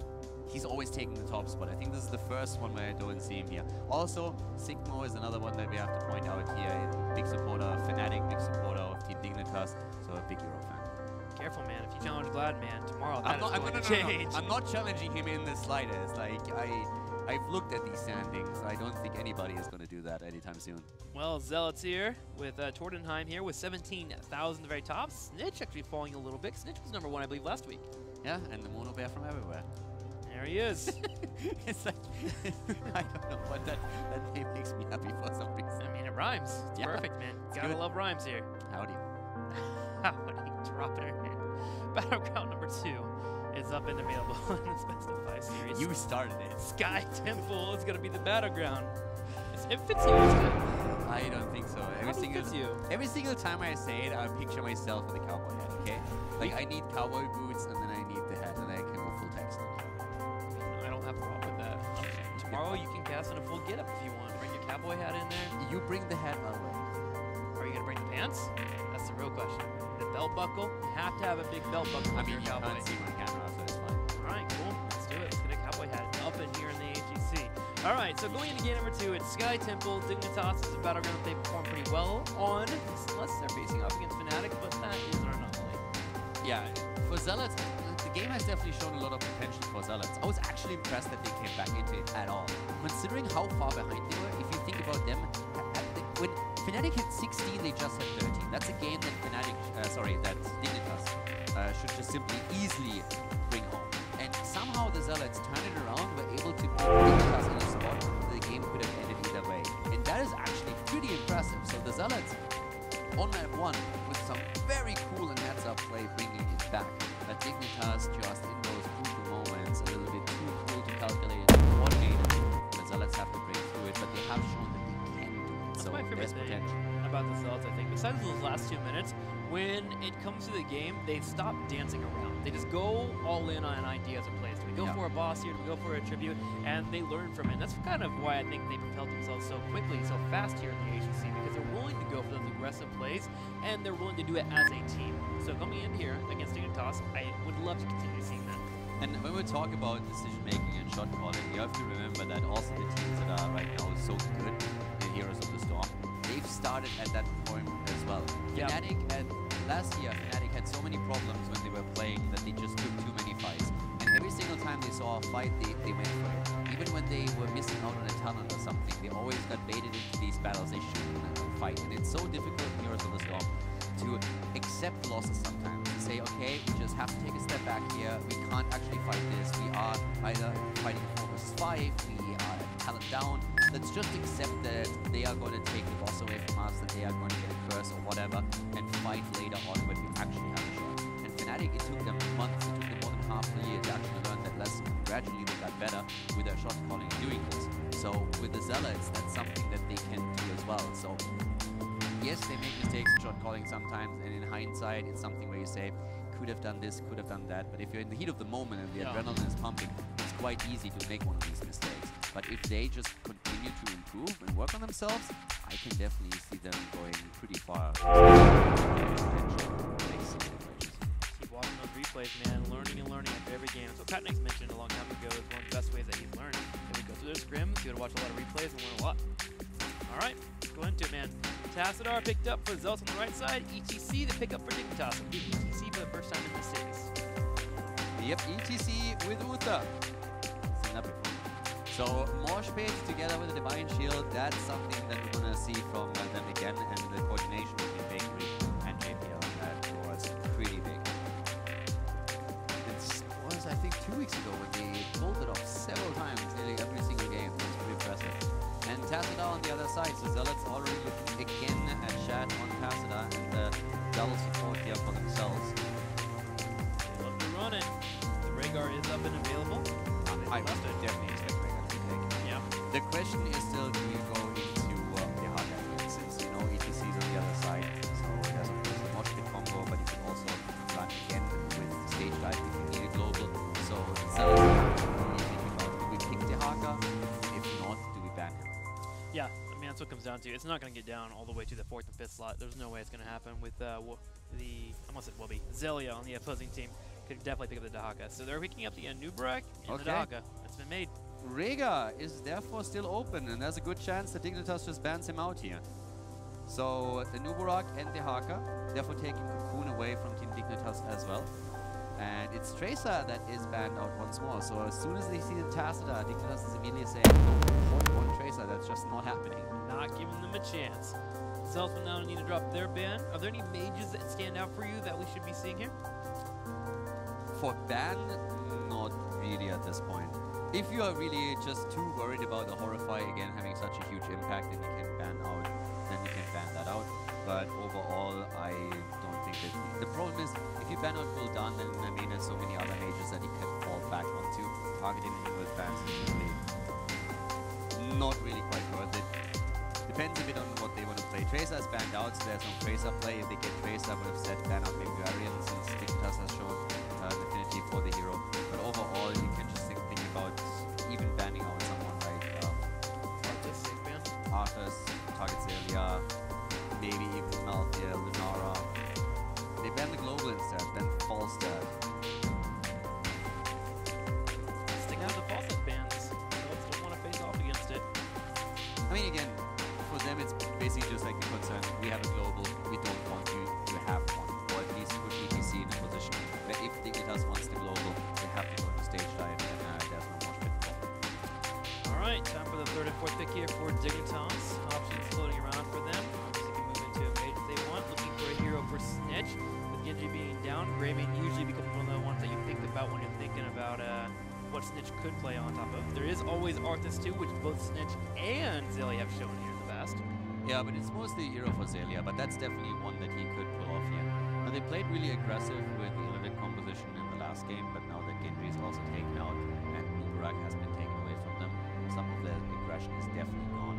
he's always taking the top spot. I think this is the first one where I don't see him here. Also, Sigmo is another one that we have to point out here. Big supporter of Fnatic, big supporter of Team Dignitas, so a big Euro fan. Careful, man. If you challenge Gladman tomorrow, that is going to change. I'm not challenging him in the slightest. Like, I've looked at these standings. I don't think anybody is going to do that anytime soon. Well, Zealots here with Tordenheim here with 17,000 at the very top. Snitch actually falling a little bit. Snitch was number 1, I believe, last week. Yeah, and the Mono Bear from everywhere. There he is. It's like, I don't know what that name makes me happy for some reason. I mean, it rhymes. It's perfect, man. Gotta love rhymes here. Howdy. Howdy. Drop it in. Battleground number 2 is up and available in this best of 5 series. You started it. Sky Temple is gonna be the battleground. It fits you, isn't it? I don't think so. Every single time I say it, I picture myself with a cowboy hat, okay? Like, I need cowboy boots, and then I need the hat, and I can go full text. I don't have a problem with that. Tomorrow you can cast in a full getup if you want. Bring your cowboy hat in there. You bring the hat my way. Are you gonna bring the pants? That's the real question. The belt buckle? You have to have a big belt buckle. I mean, you can't see my camera, so it's fine. Alright, cool. Let's do it. Let's get a cowboy hat up in here in the HGC. Alright, so going into game number 2, it's Sky Temple. Dignitas is a battleground they perform pretty well on, unless they're facing off against Fnatic, but that is our anomaly. Yeah, for Zealots, the game has definitely shown a lot of potential for Zealots. I was actually impressed that they came back into it at all. Considering how far behind they were, if you think about them, when Fnatic hit 16, they just had 13. That's a game that that Dignitas should just simply easily bring home. And somehow the Zealots turned it around, were able to put Dignitas in a spot the game could have ended either way. And that is actually pretty impressive. So the Zealots on map 1 with some very cool and heads-up play bringing it back. But Dignitas just in those crucial moments, a little bit too cool to calculate and coordinate. The Zealots have to break through it, but they have shown that they can do it. That's so my favorite there's thing potential. about the Zealots, I think. Besides those last 2 minutes, when it comes to the game, they stop dancing around. They just go all in on an idea as a plays. Do we go for a boss here? Do we go for a tribute? And they learn from it. And that's kind of why I think they propelled themselves so quickly, so fast here in the HGC, because they're willing to go for those aggressive plays, and they're willing to do it as a team. So coming in here against Dignitas, I would love to continue seeing that. And when we talk about decision making and shot calling, you have to remember that also the teams that are right now so good in Heroes of the Storm, they've started at that point as well. Fnatic, and last year Fnatic had so many problems when they were playing that they just took too many fights. And every single time they saw a fight, they went for it. Even when they were missing out on a talent or something, they always got baited into these battles. They shouldn't fight. And it's so difficult in Heroes of the Storm to accept losses sometimes. To say, okay, we just have to take a step back here. We can't actually fight this. We are either fighting 4 versus 5. We are talent down. Let's just accept that they are going to take the boss away from us, that they are going to get a curse or whatever, and fight later on when we actually have a shot. And Fnatic, it took them months, it took them more than half a year to actually learn that lesson. Gradually they got better with their shot calling and doing this. So with the Zealots, that's something that they can do as well. So yes, they make mistakes in shot calling sometimes, and in hindsight, it's something where you say, could have done this, could have done that. But if you're in the heat of the moment and the adrenaline is pumping, it's quite easy to make one of these mistakes. But if they just continue to improve and work on themselves, I can definitely see them going pretty far. Keep watching those replays, man. Learning and learning after every game. That's what Patnick's mentioned a long time ago is one of the best ways that he's learned. He would go through their scrims, he would watch a lot of replays and learn a lot. Alright, let's go into it, man. Tassadar picked up for Zealots on the right side. ETC, the pickup for Dignitas. We'll get ETC for the first time in the series. Yep, ETC with Uther. Seen that before. So, Mosh Page together with the Divine Shield, that's something that we're going to see from them again, and the coordination between Bakery and JPL, that was pretty big. It was, I think, 2 weeks ago when they pulled it off several times, nearly every single game. It was pretty impressive. And Tacita on the other side. So Zealots already looking again at Shad on Tacita and the double support here for themselves. They love to run it. The Rhaegar is up and available. I would definitely expect Rhaegar to take it. Yeah. The question is still, do you go into the hard again, since you know ETC is on the other side. So there's of course the mosh pit combo, but you can also run again with stage dive if you need a global. So Zealots really thinking about, do we pick the Haka? If not, do we ban him? Yeah, I mean, that's what it comes down to. It's not going to get down all the way to the 4th and 5th slot. There's no way it's going to happen with I almost said Wubby. Zelia on the opposing team could definitely pick up the Dahaka. So they're picking up the Nubarak and the Dahaka. It's been made. Rhaegar is therefore still open, and there's a good chance that Dignitas just bans him out here. So the Nubarak and the Haka, therefore taking Cocoon away from Team Dignitas as well. And it's Tracer that is banned out once more. So as soon as they see the Tacita, Dignitas is immediately saying, no, point one Tracer, that's just not happening. Not giving them a chance. Cells will now need to drop their ban. Are there any mages that stand out for you that we should be seeing here? For ban, not really at this point. If you are really just too worried about the Horrify again having such a huge impact and you can ban out, then you can ban that out. But overall, I don't think that... The problem is, if you ban out Gul'dan, then I mean there's so many other mages that he can fall back onto. Targeting him with bans is really not really quite worth it. Depends a bit on what they want to play. Tracer is banned out, so there's no Tracer play. If they get Tracer, I would have said ban out maybe Varian, since Dignitas has shown affinity for the hero. But overall, you can just think about even banning out someone like Arthas, target Zelia, maybe even Malthea, Lunara. They ban the global instead, then Falstad. Stick with the Falstad bans. Cells don't want to face off against it. I mean, again, for them it's basically just like the concern, we have a global, we don't want you to have one, or at least put ETC in a position where if Dignitas wants the global, they have to go to stage dive, and there's no more spit. Alright, time for the 3rd and 4th pick here for Dignitas. Options floating around for them. Obviously can move into a mage if they want. Looking for a hero for Snitch. With Genji being down, Greymane usually becomes one of the ones that you think about when you're thinking about what Snitch could play on top of. There is always Arthas too, which both Snitch and Zelia have shown here in the past. Yeah, but it's mostly a hero for Zelia, but that's definitely one that he could pull off here. Now they played really aggressive with the Illidan composition in the last game, but now that Genji is also taken out and Nubarak has been taken away from them, some of their aggression is definitely gone.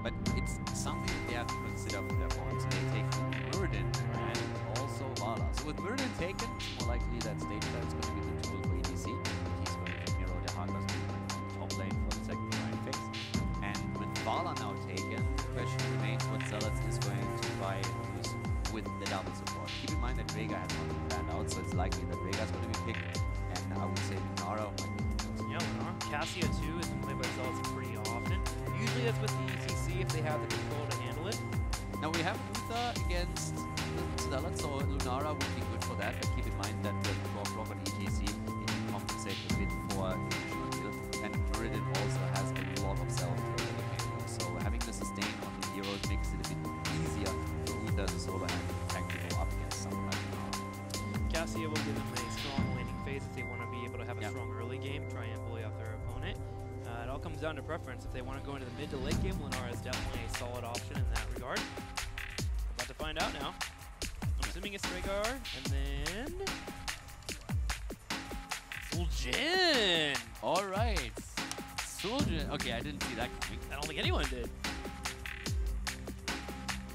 But it's something that they have to consider for their points. So they take Muradin and also Vala. So with Muradin taken, it's more likely that stage dive is going to be the tool for EDC. He's going to mirror the Hakas on top lane for the second grind phase. And with Vala now taken, the question remains what Zealots is going to try with the double support. Keep in mind that Rhaegar has not been banned out, so it's likely that Rhaegar is going to be picked. And I would say Lunara might be picked. Yeah, Lenore. Cassia too has been played by Zealots pretty often. Usually that's with the ETC if they have the control to handle it. Now we have Luther against Zealots, so Lunara would be good for that, but keep in mind that the Rock on ETC, it can compensate a bit for initial heal, and Muradin also has a lot of self-care that he can use, so having the sustain on the heroes makes it a bit easier for Luther as a solo tank to go up against someone like Lunara. Cassia will give them a strong landing phase if they want to be able to have a strong early game, try and bully off their opponent. It all comes down to preference. If they want to go into the mid to late game, Lunara is definitely a solid option in that regard. About to find out now. I'm assuming it's Rhaegar, and then... Zul'jin! Alright, Zul'jin. Okay, I didn't see that coming. I don't think anyone did.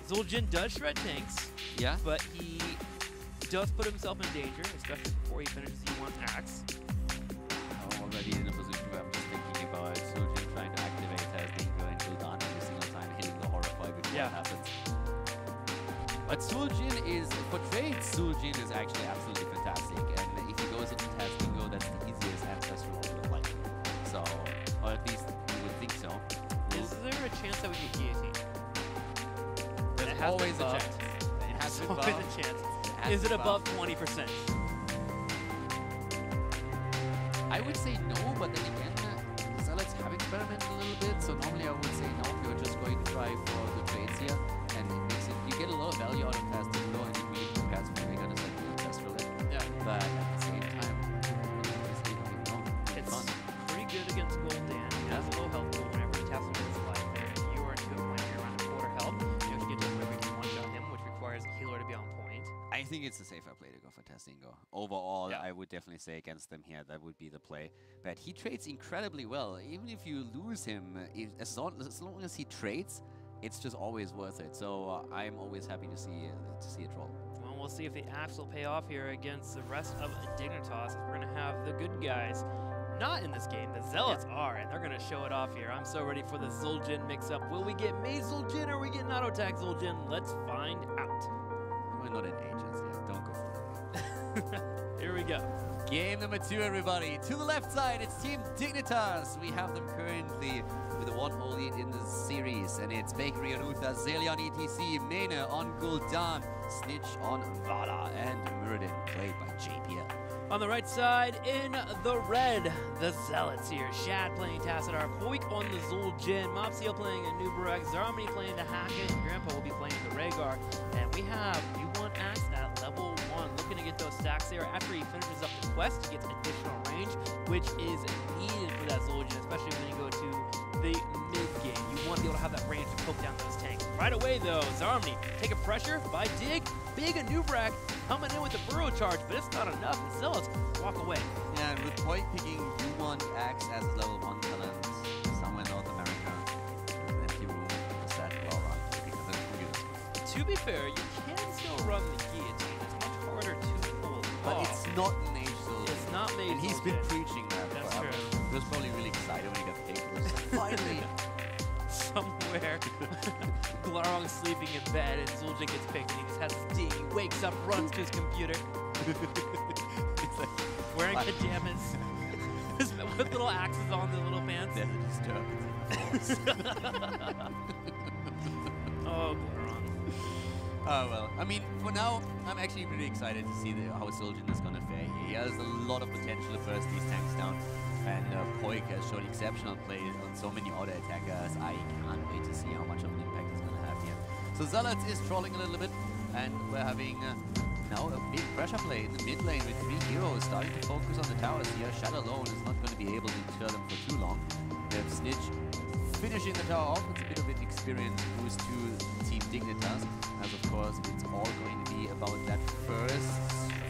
Zul'jin does shred tanks, but he does put himself in danger, especially before he finishes E1 Axe. I'm already in a position where I'm just thinking about Zul'jin trying to activate as Dingo and Gul'dan every single time hitting the Horrify before it happens. But Zul'jin is, for trades, Zul'jin is actually absolutely fantastic, and if he goes into Taz Dingo, that's the easiest ancestral to play. So, or at least you would think so. Is there a chance that we get guillotine? There's always a chance. It has been always a chance. Is it above 20%? I would say no, but then again, Zealots have experimented a little bit, so normally I would say no, you're just going to try for the trades here, and it makes it, you get a lot of value out of Taz Dingo, and it really compares for Rhaegar to set the ancestral in. Yeah. But at the same time, it's pretty good against Gul'dan. He has a low health pool whenever he taps him in his life. You I think it's a safer play to go for Testingo. Overall, Yeah. I would definitely say against them here, that would be the play. But he trades incredibly well. Even if you lose him, as long as he trades, it's just always worth it. So I'm always happy to see it roll. Well, we'll see if the axe will pay off here against the rest of Dignitas. We're going to have the good guys not in this game. The Zealots are, and they're going to show it off here. I'm so ready for the Zul'jin mix-up. Will we get Mei Zul'jin or we get Auto Attack Zul'jin? Let's find out. We're not in ages yet. Don't go for that. Here we go. Game number 2, everybody. To the left side, it's Team Dignitas. We have them currently with the 1-0 lead in the series, and it's Bakery on Uther, Zelion ETC, Mene on Gul'dan, Snitch on Vala, and Muradin, played by JPL. On the right side, in the red, the Zealots here. Shad playing Tassadar, Poik on the Zul'jin, Mopsio playing a Nubarek, Zarmani playing the Hackett, and Grandpa will be playing the Rhaegar. And we have U1 Axe at level 1, looking to get those stacks there. After he finishes up the quest, he gets additional range, which is needed for that Zul'jin, especially when you go to the mid-game. You want to be able to have that range to poke down those tanks. Right away, though, Zarmani taking pressure by Dig. Big Anubrak coming in with the burrow charge, but it's not enough. The Zealots walk away. Yeah, and with Poik picking U1 Axe as his level 1 talent somewhere in North America, plenty room for that well run because of computers. To be fair, you can still run the guillotine. It's much harder to pull But off. it's not an age Zul'jin. It's not made. And he's been preaching that That's forever. true. He was probably really excited when he got picked. He was like, finally! Somewhere, Glarong sleeping in bed, and Zul'jin gets picked, and he just has his D. He wakes up, runs to his computer, It's like, wearing What? pajamas, with little axes on the little pants. there's a disturbance. Oh, Glarong. Oh well, I mean, for now, I'm actually pretty excited to see how Zul'jin is going to fare. He has a lot of potential to burst these tanks down, and Poik has shown exceptional play on so many auto attackers. I can't wait to see how much of an impact he's going to have here. So Zealots is trolling a little bit, and we're having now a big pressure play in the mid lane with 3 heroes starting to focus on the towers here. Shadow alone is not going to be able to deter them for too long. We have Snitch finishing the tower off. It's a bit of an experience boost to Team Dignitas, as of course it's all going to be about that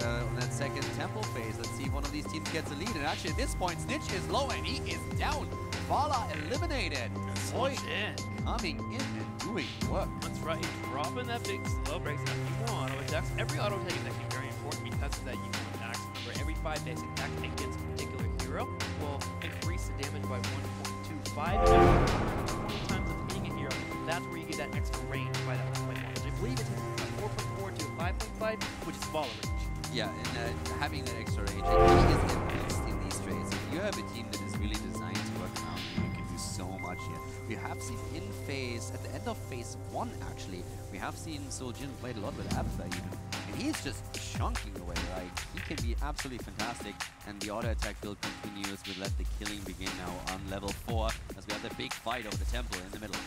on that second temple phase. Let's see if one of these teams gets a lead. And actually at this point, Snitch is low and he is down. Vala eliminated. Poik Zul'jin. coming in and doing work. That's right, dropping that big slow breaks up. You want auto attacks. Every auto attack is actually very important because of that you want attacks. Remember, every 5 basic attack against a particular hero will increase the damage by 1.25. And 20 times of hitting a hero, that's where you get that extra range by that 1.1. I believe it's a 4.4 to 5.5, which is Vala range. Yeah, and having that extra range actually is at least in these trades. If you have a team that is really designed to work around you, you can do so much here. We have seen in phase, at the end of phase 1 actually, we have seen Zul'jin played a lot with Abtha even. And he's just chunking away, like, he can be absolutely fantastic. And the auto attack build continues. We let the killing begin now on level 4, as we have the big fight over the temple in the middle.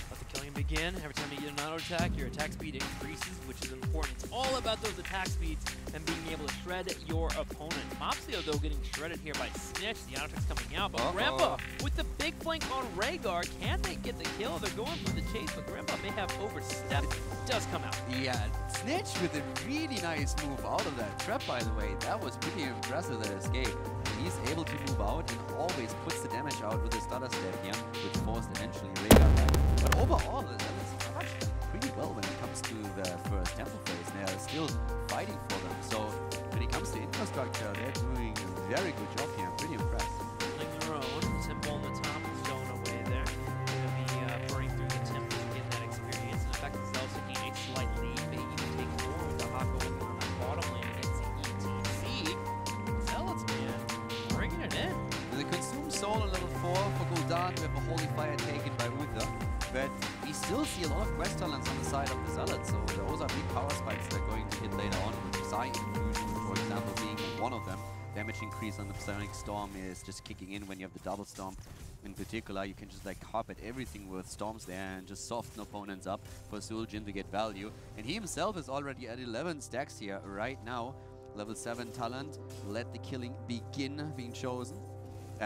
Let the killing begin. Every time you get an auto attack, your attack speed increases, which is important. It's all about those attack speeds and being able to shred your opponent. Mopsio, though, getting shredded here by Snitch. The auto attack's coming out, but Grandpa with the big flank on Rhaegar. Can they get the kill? They're going for the chase, but Grandpa may have overstepped. Does come out. Yeah, Snitch with a really nice move out of that trap, by the way. That was pretty impressive, that escape. He's able to move out and always puts the damage out with his stutter step here, which forced eventually Rhaegar back. But overall, the Zealots crushed them pretty well when it comes to the first temple phase. They are still fighting for them. So when it comes to infrastructure, they're doing a very good job here. I'm pretty impressed. Building their own. Temple on the top is going away there. Going to be burning through the temple to get that experience. And in fact, the Zealots taking a slight lead. They even take more with the Hako on the bottom lane against the ETC. Zealots, man, bringing it in. With the Consume Soul on level 4 for Gul'dan, we have a Holy Fire taken by Uther. But we still see a lot of quest talents on the side of the Zealots, so those are big power spikes that are going to hit later on, with Psy Infusion, for example, being one of them. Damage increase on the Psionic Storm is just kicking in when you have the Double Storm. In particular, you can just like carpet everything with Storms there and just soften opponents up for Zul'jin to get value. And he himself is already at 11 stacks here right now. Level 7 talent, let the killing begin being chosen.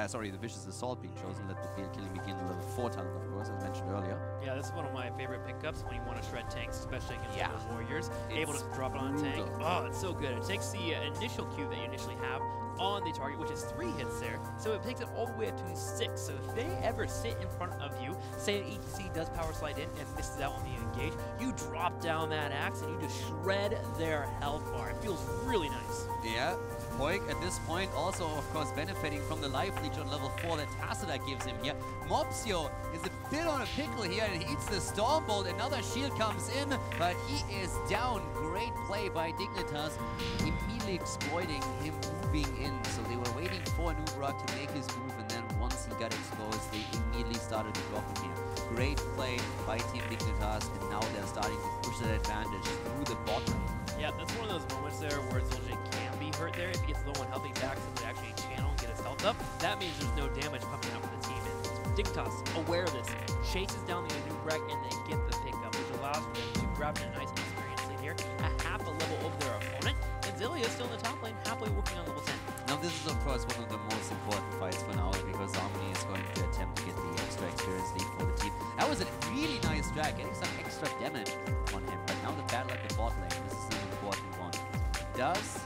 Sorry, the Vicious Assault being chosen, let the killing begin. Level 4 talent, of course, as mentioned earlier. Yeah, this is one of my favorite favorite pickups when you want to shred tanks, especially against the warriors. Able to drop it on a tank. Oh, it's so good. It takes the initial Q that you initially have on the target, which is 3 hits there, so it takes it all the way up to 6. So if they ever sit in front of you, say an ETC does power slide in and misses out on the engage, you drop down that axe and you just shred their health bar. It feels really nice. Yeah, Poik at this point also, of course, benefiting from the life leech on level 4 that Tacita gives him here. Mopsio is a bit on a pickle here and he eats the Stormbolt. Another shield comes in, but he is down. Great play by Dignitas, immediately exploiting him moving in. So they were waiting for Nubrak to make his move, and then once he got exposed, they immediately started to drop him here. Great play by Team Dignitas, and now they're starting to push that advantage through the bot lane. Yeah, that's one of those moments there where Zul'jin can be hurt there. If he gets low on health, he backs up to actually channel and get his health up. That means there's no damage pumping out for the team. And Dignitas, aware of this, chases down the Nubrak and they get the pickup, which allows for them to grab a nice experience lead here, a half a level over their opponent. And Zilia is still in the top lane, happily working on level 10. Now this is of course one of the most important fights for now, because Harmony is going to attempt to get the extra experience lead for the team. That was a really nice drag, getting some extra damage on him. But now the battle at the bot lane, this is an important one. Does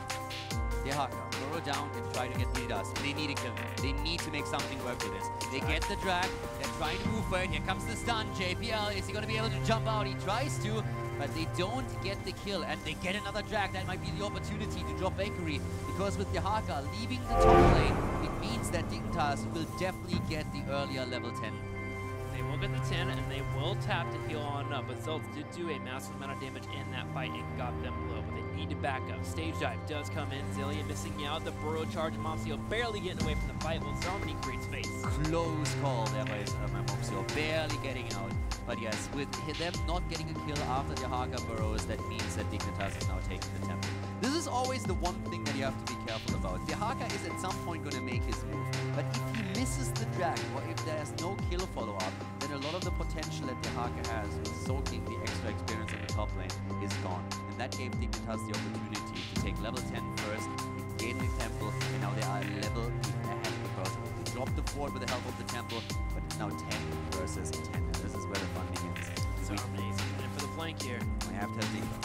Dehaka burrow down and try to get Midas? They need a kill. They need to make something work with this. They get the drag, they're trying to move for it. Here comes the stun. JPL, is he going to be able to jump out? He tries to, but they don't get the kill, and they get another drag. That might be the opportunity to drop Bakery, because with Dehaka leaving the top lane, it means that Dignitas will definitely get the earlier level 10. They will get the 10, and they will tap to heal on up, but Zelts did do a massive amount of damage in that fight and got them low, but they need to back up. Stage dive does come in. Zilia missing out. The burrow charge. Mopsio barely getting away from the fight while Harmony creates space. Close call there by Mopsio, barely getting out. But yes, with them not getting a kill after the Haka burrows, that means that Dignitas is now taking the temple. This is always the one thing that you have to be careful about. The Haka is at some point going to make his move, but if he misses the drag, or if there's no kill follow-up, then a lot of the potential that the Haka has with soaking the extra experience in the top lane is gone. And that gave Dignitas the opportunity to take level 10 first, gain the temple, and now they are a level ahead, because they dropped the fort with the help of the temple, but it's now 10 versus 10, and this is where the fun begins. So Harmony's in for the flank here. I have Tazdico.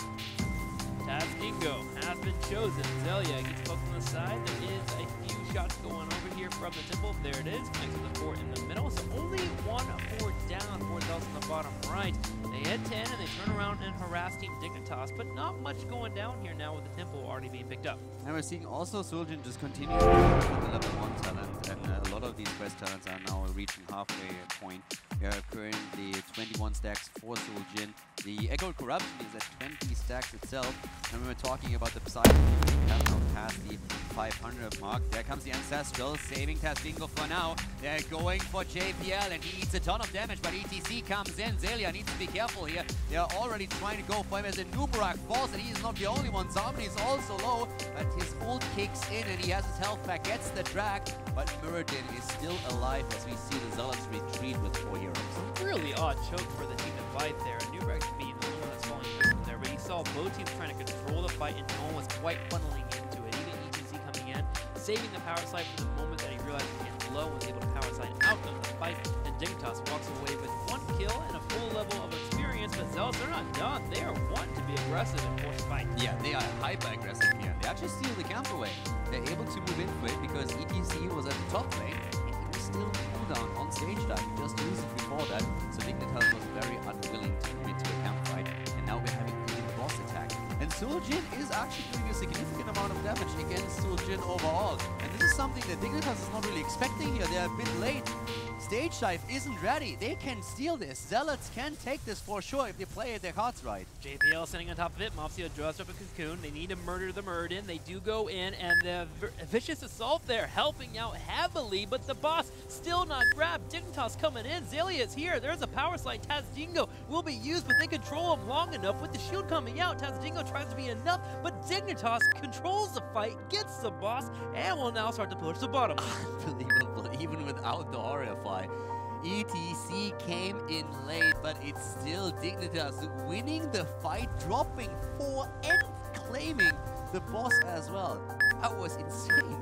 Tazdico has been chosen. Zelia gets poked on the side. There is a few shots going over here from the temple. There it is. Connects with the fort in the middle. So only 1 fort down. 4 Zelts on the bottom right. They hit 10 and they turn around and harass Team Dignitas, but not much going down here now with the temple already being picked up. And we're seeing also Zul'jin just continue with the level 1 talent, and a lot of these quest talents are now reaching halfway point. There are currently 21 stacks for Zul'jin. The Echoed Corruption is at 20 stacks itself, and we were talking about the Psyche, we have now passed the 500 mark. There comes the Ancestral, saving Tazdico for now. They're going for JPL, and he eats a ton of damage, but ETC comes in. Zelia needs to be careful here. They are already trying to go for him as a Nubrak falls, and he is not the only one. Zamni is also low, but his ult kicks in, and he has his health back, gets the drag, but Muradin is still alive as we see the Zealots retreat with 4 heroes. Really odd choke for the team to fight there. Nubrak being the only one that's falling from there, but you saw both teams trying to control the fight, and no one was quite funneling into it. Even ETC coming in, saving the power slide for the moment that he realized he was getting low, was able to power slide out of the fight, and Dignitas walks away with 1 kill and a full level of experience, but Zealots are not done. They are one to be aggressive and force a fight. Yeah, they are hyper aggressive here. They actually steal the camp away. They're able to move into it because ETC was at the top lane, and he was still cooldown on stage dive. He just used it before that, so Dignitas was very unwilling to commit to a camp fight, and now we're having a boss attack. And Zul'jin is actually doing a significant amount of damage against Zul'jin overall. And this is something that Dignitas is not really expecting here. They're a bit late. Stage dive isn't ready. They can steal this. Zealots can take this for sure if they play their cards right. JPL sitting on top of it. Mopsio draws up a cocoon. They need to murder the Muradin. They do go in, and the vicious assault there helping out heavily, but the boss still not grabbed. Dignitas coming in. Zelia is here. There's a power slide. Tazdico will be used, but they control him long enough. With the shield coming out, Tazdico tries to be enough, but Dignitas controls the fight, gets the boss, and will now start to push the bottom. Unbelievable, even without the Horrify. ETC came in late, but it's still Dignitas winning the fight, dropping 4 and claiming the boss as well. That was insane.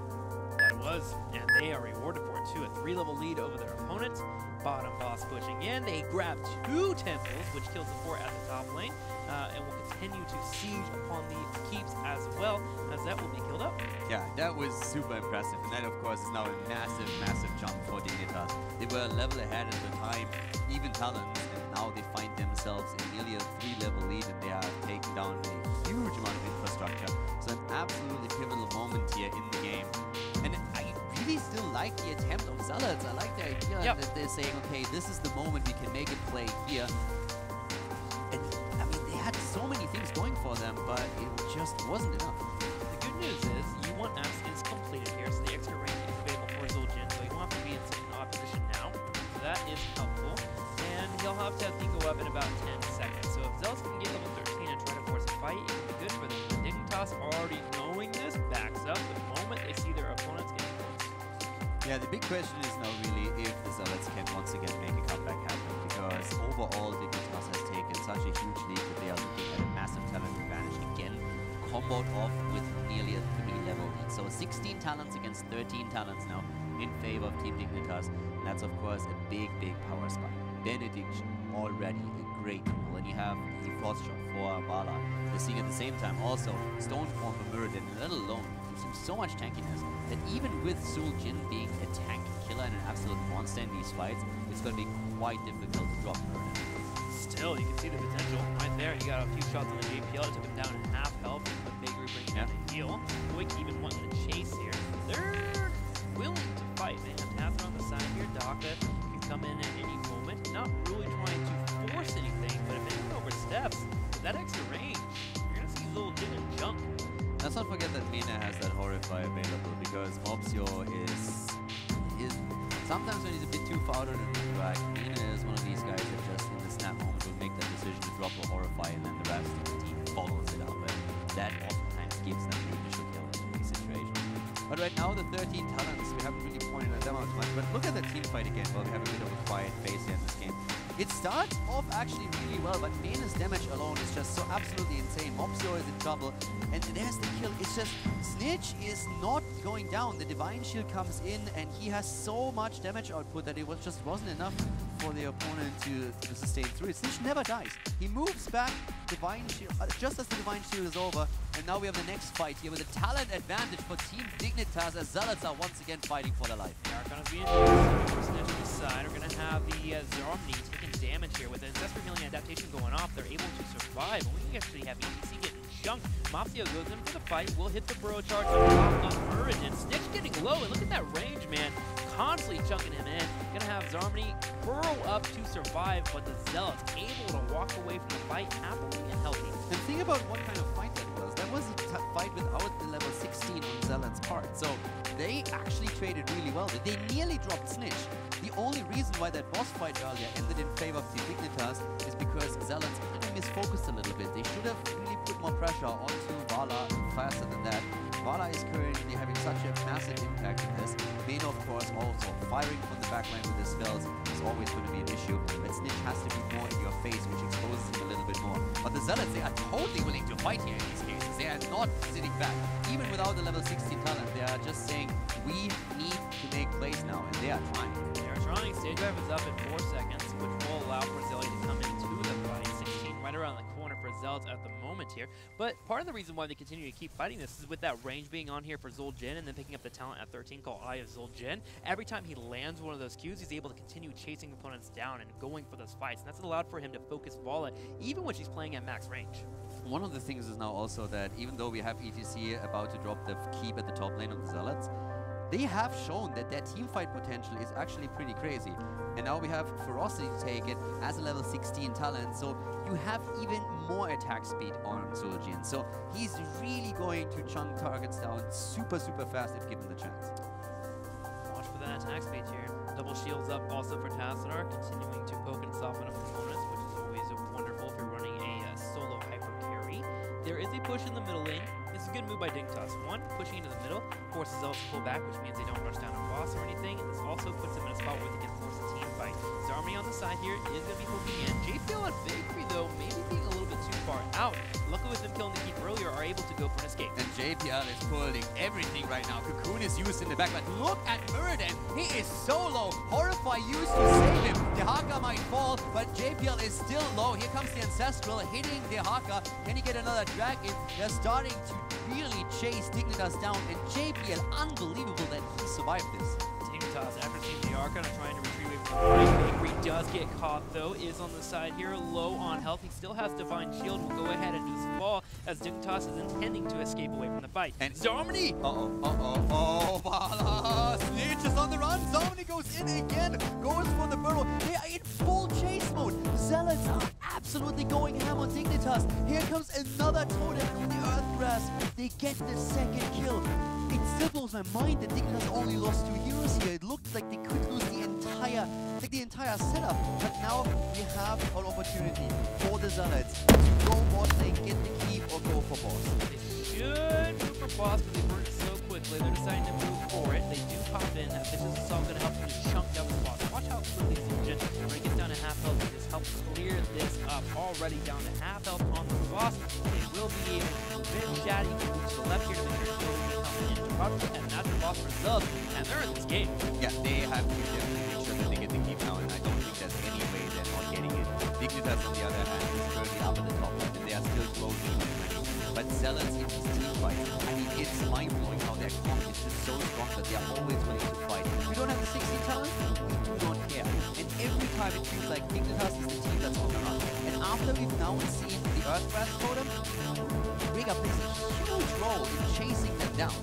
That does, and they are rewarded for it too. A 3-level lead over their opponent. Bottom boss pushing in. They grab 2 temples, which kills the 4 at the top lane, and will continue to siege upon the keeps as well, as that will be killed up. Yeah, that was super impressive, and that of course is now a massive, massive jump for Dignitas. They were a level ahead at the time, even Talons, and now they find themselves in nearly a 3-level lead, and they are taking down a huge amount of infrastructure. So an absolutely pivotal moment here in the game. And I really still like the attempt of Zealots. I like the idea that they're saying, okay, this is the moment we can make a play here. And I mean, they had so many things going for them, but it just wasn't enough. The good news is, U1 X is completed here, so the extra range is available for Zul'jin, so you won't have to be in such an odd position now. So that is helpful. And he'll have to, I think, go up in about 10 seconds. So if Zealots can get level 13 and try to force a fight, it can be good for them. The Dignitas already knowing this backs up the moment they see their opponents getting close. Yeah, the big question is now really if the Zealots can once again make a comeback happen, because overall Dignitas has taken such a huge lead that they are looking at a massive talent advantage again, comboed off with nearly a 3-level lead. So 16 talents against 13 talents now in favor of Team Dignitas, and that's of course a big, big power spike. Benediction already a great tool, and you have the force shot for Vala. They're seeing at the same time also Stoneform for Muradin, and that alone gives him so much tankiness that even with Zul'jin being a tank killer and an absolute monster in these fights, it's going to be quite difficult to drop Muradin. Still, you can see the potential right there. He got a few shots on the JPL, it took him down in half health, but Bakery bringing in the heal. Quick even wanting to chase here. They're willing to fight, man. Hazard on the side here, Daka can come in at any moment. Not really trying to force anything, but if anyone oversteps, with that extra range, you're going to see Zul'jin and junk. Let's not forget that Mena has that Horrify available, because Mopsio is sometimes when he's a bit too far out of the track, Mena is one of these guys that just in the snap moment will make that decision to drop a Horrify, and then the rest of the team follows it up, and that oftentimes gives them the initial kill in these situations. But right now the 13 talents, we haven't really pointed at them out much, but look at the team fight again. Well, we have a bit of a quiet phase here in this game. It starts off actually really well, but Mena's damage alone is just so absolutely insane. Mopsio is in trouble, and there's the kill. It's just, Snitch is not going down. The Divine Shield comes in, and he has so much damage output that it just wasn't enough for the opponent to sustain through it. Snitch never dies. He moves back, Divine Shield, just as the Divine Shield is over, and now we have the next fight here with a talent advantage for Team Dignitas as Zealots are once again fighting for their life. Archon's being used for Snitch to the side. We're going to have the Zeromni taking damage here with the Ancestral Healing adaptation going off. They're able to survive, and we actually have HGC getting chunked. Mopsio goes in for the fight. Will hit the burrow charge on top of Muradin. Snitch getting low, and look at that range, man. Constantly chunking him in. Gonna have Zeromni burrow up to survive, but the Zealots able to walk away from the fight happily and healthy. And think about what kind of fight that was. That was a fight without the level 16 on Zealot's part. So they actually traded really well. They nearly dropped Snitch. The only reason why that boss fight earlier ended in favor of Team Dignitas is because Zealots kind of misfocused a little bit. They should have really put more pressure onto Vala faster than that. Vala is currently having such a massive impact in this. Mena, of course, also firing from the backline with his spells is always going to be an issue. But Snitch has to be more in your face, which exposes him a little bit more. But the Zealots, they are totally willing to fight here in these cases. They are not sitting back. Even without the level 16 talent, they are just saying, we need to make plays now, and they are trying. They are trying. Stage drive is up in 4 seconds, which will allow for Zealot to come into the fight. 16 right around the corner for Zealots at the moment here. But part of the reason why they continue to keep fighting this is with that range being on here for Zul'jin, and then picking up the talent at 13 called Eye of Zul'jin. Every time he lands one of those Qs, he's able to continue chasing opponents down and going for those fights. And that's allowed for him to focus Vala, even when she's playing at max range. One of the things is now also that even though we have ETC about to drop the keep at the top lane of the Zealots, they have shown that their teamfight potential is actually pretty crazy. And now we have Ferocity to take it as a level 16 talent, so you have even more attack speed on Zul'jin. So he's really going to chunk targets down super, super fast if given the chance. Watch for that attack speed here. Double shields up also for Tassadar, continuing to poke and soften up opponents, which is always wonderful if you're running a solo hyper carry. There is a push in the middle lane. It's a good move by Dignitas. One, pushing into the middle, forces Zealots to pull back, which means they don't rush down a boss or anything, and this also puts them in a spot where they can force a team fight. Zeromni on the side here is going to be poking in. JPL and Bakery, though, maybe being a little bit too far out. Luckily with them killing the keep earlier, are able to go go for an escape. And JPL is pulling everything right now. Cocoon is used in the back, but look at Murden. He is so low. Horrify used to save him. Dehaka might fall, but JPL is still low. Here comes the Ancestral hitting Dehaka. Can he get another drag in? They're starting to really chase Dignitas down, and JPL, unbelievable that he survived this. Dignitas, after seeing the Archon, trying to retrieve it from the Bakery, does get caught though, is on the side here, low on health. He still has Divine Shield, will go ahead and just fall as Dignitas is intending to escape away from the fight. And Zomni! Oh, Vala! Snitch is on the run. Zomni goes in again, goes for the burrow. They are in full chase mode. Zealots are absolutely going ham on Dignitas. Here comes another totem from the Earth Grasp. They get the second kill. It still blows my mind that Dignitas only lost 2 heroes here. It looked like they could lose the entire setup, but now we have an opportunity for the Zealots to go bot lane, get the keep, or go for boss. They should move for boss, but they weren't so quickly. They're deciding to move for it. They do pop in. This is all going to help them to chunk down the boss. Watch how quickly Sujin, when he gets down to half health, just helps clear this up. Already down to half health on the boss. They will be able to move Shaddy to the left here to make sure he's coming in interrupted, and that's the boss for themselves, and they're in this game. Yeah, they have to definitely make sure that they get the keep now, and I don't think there's any way they're not getting it. Dignitas, on the other hand, is currently up at the top, and they are still closing. But Zealots in these team fights, I mean, it's mind-blowing how their comp is just so strong that they are always willing to fight. We don't have the 60 talent, we do not care. And every time it feels like Dignitas is the team that's on the run. And after we've now seen the Earth Grasp totem, Riga plays a huge role in chasing them down.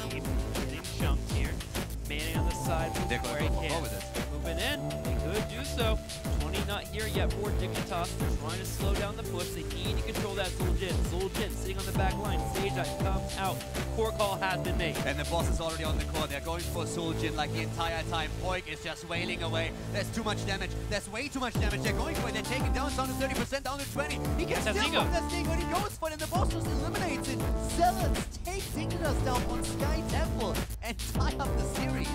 Getting chunked here. Manning on the side, They're where going he to go can. with this. Moving in, they could do so. 20 not here yet for Dignitas. They're trying to slow down the push. They need to control that Zul'jin. Zul'jin sitting on the back line. Sage Eye comes out. The core call has been made. And the boss is already on the core. They're going for Zul'jin like the entire time. Poik is just wailing away. There's too much damage. There's way too much damage. They're going for it. They're taking down to 30%, down to 20. He gets still from that thing when he goes for it, and the boss just eliminates it. Zealots take Dignitas down on Sky Temple and tie up the series.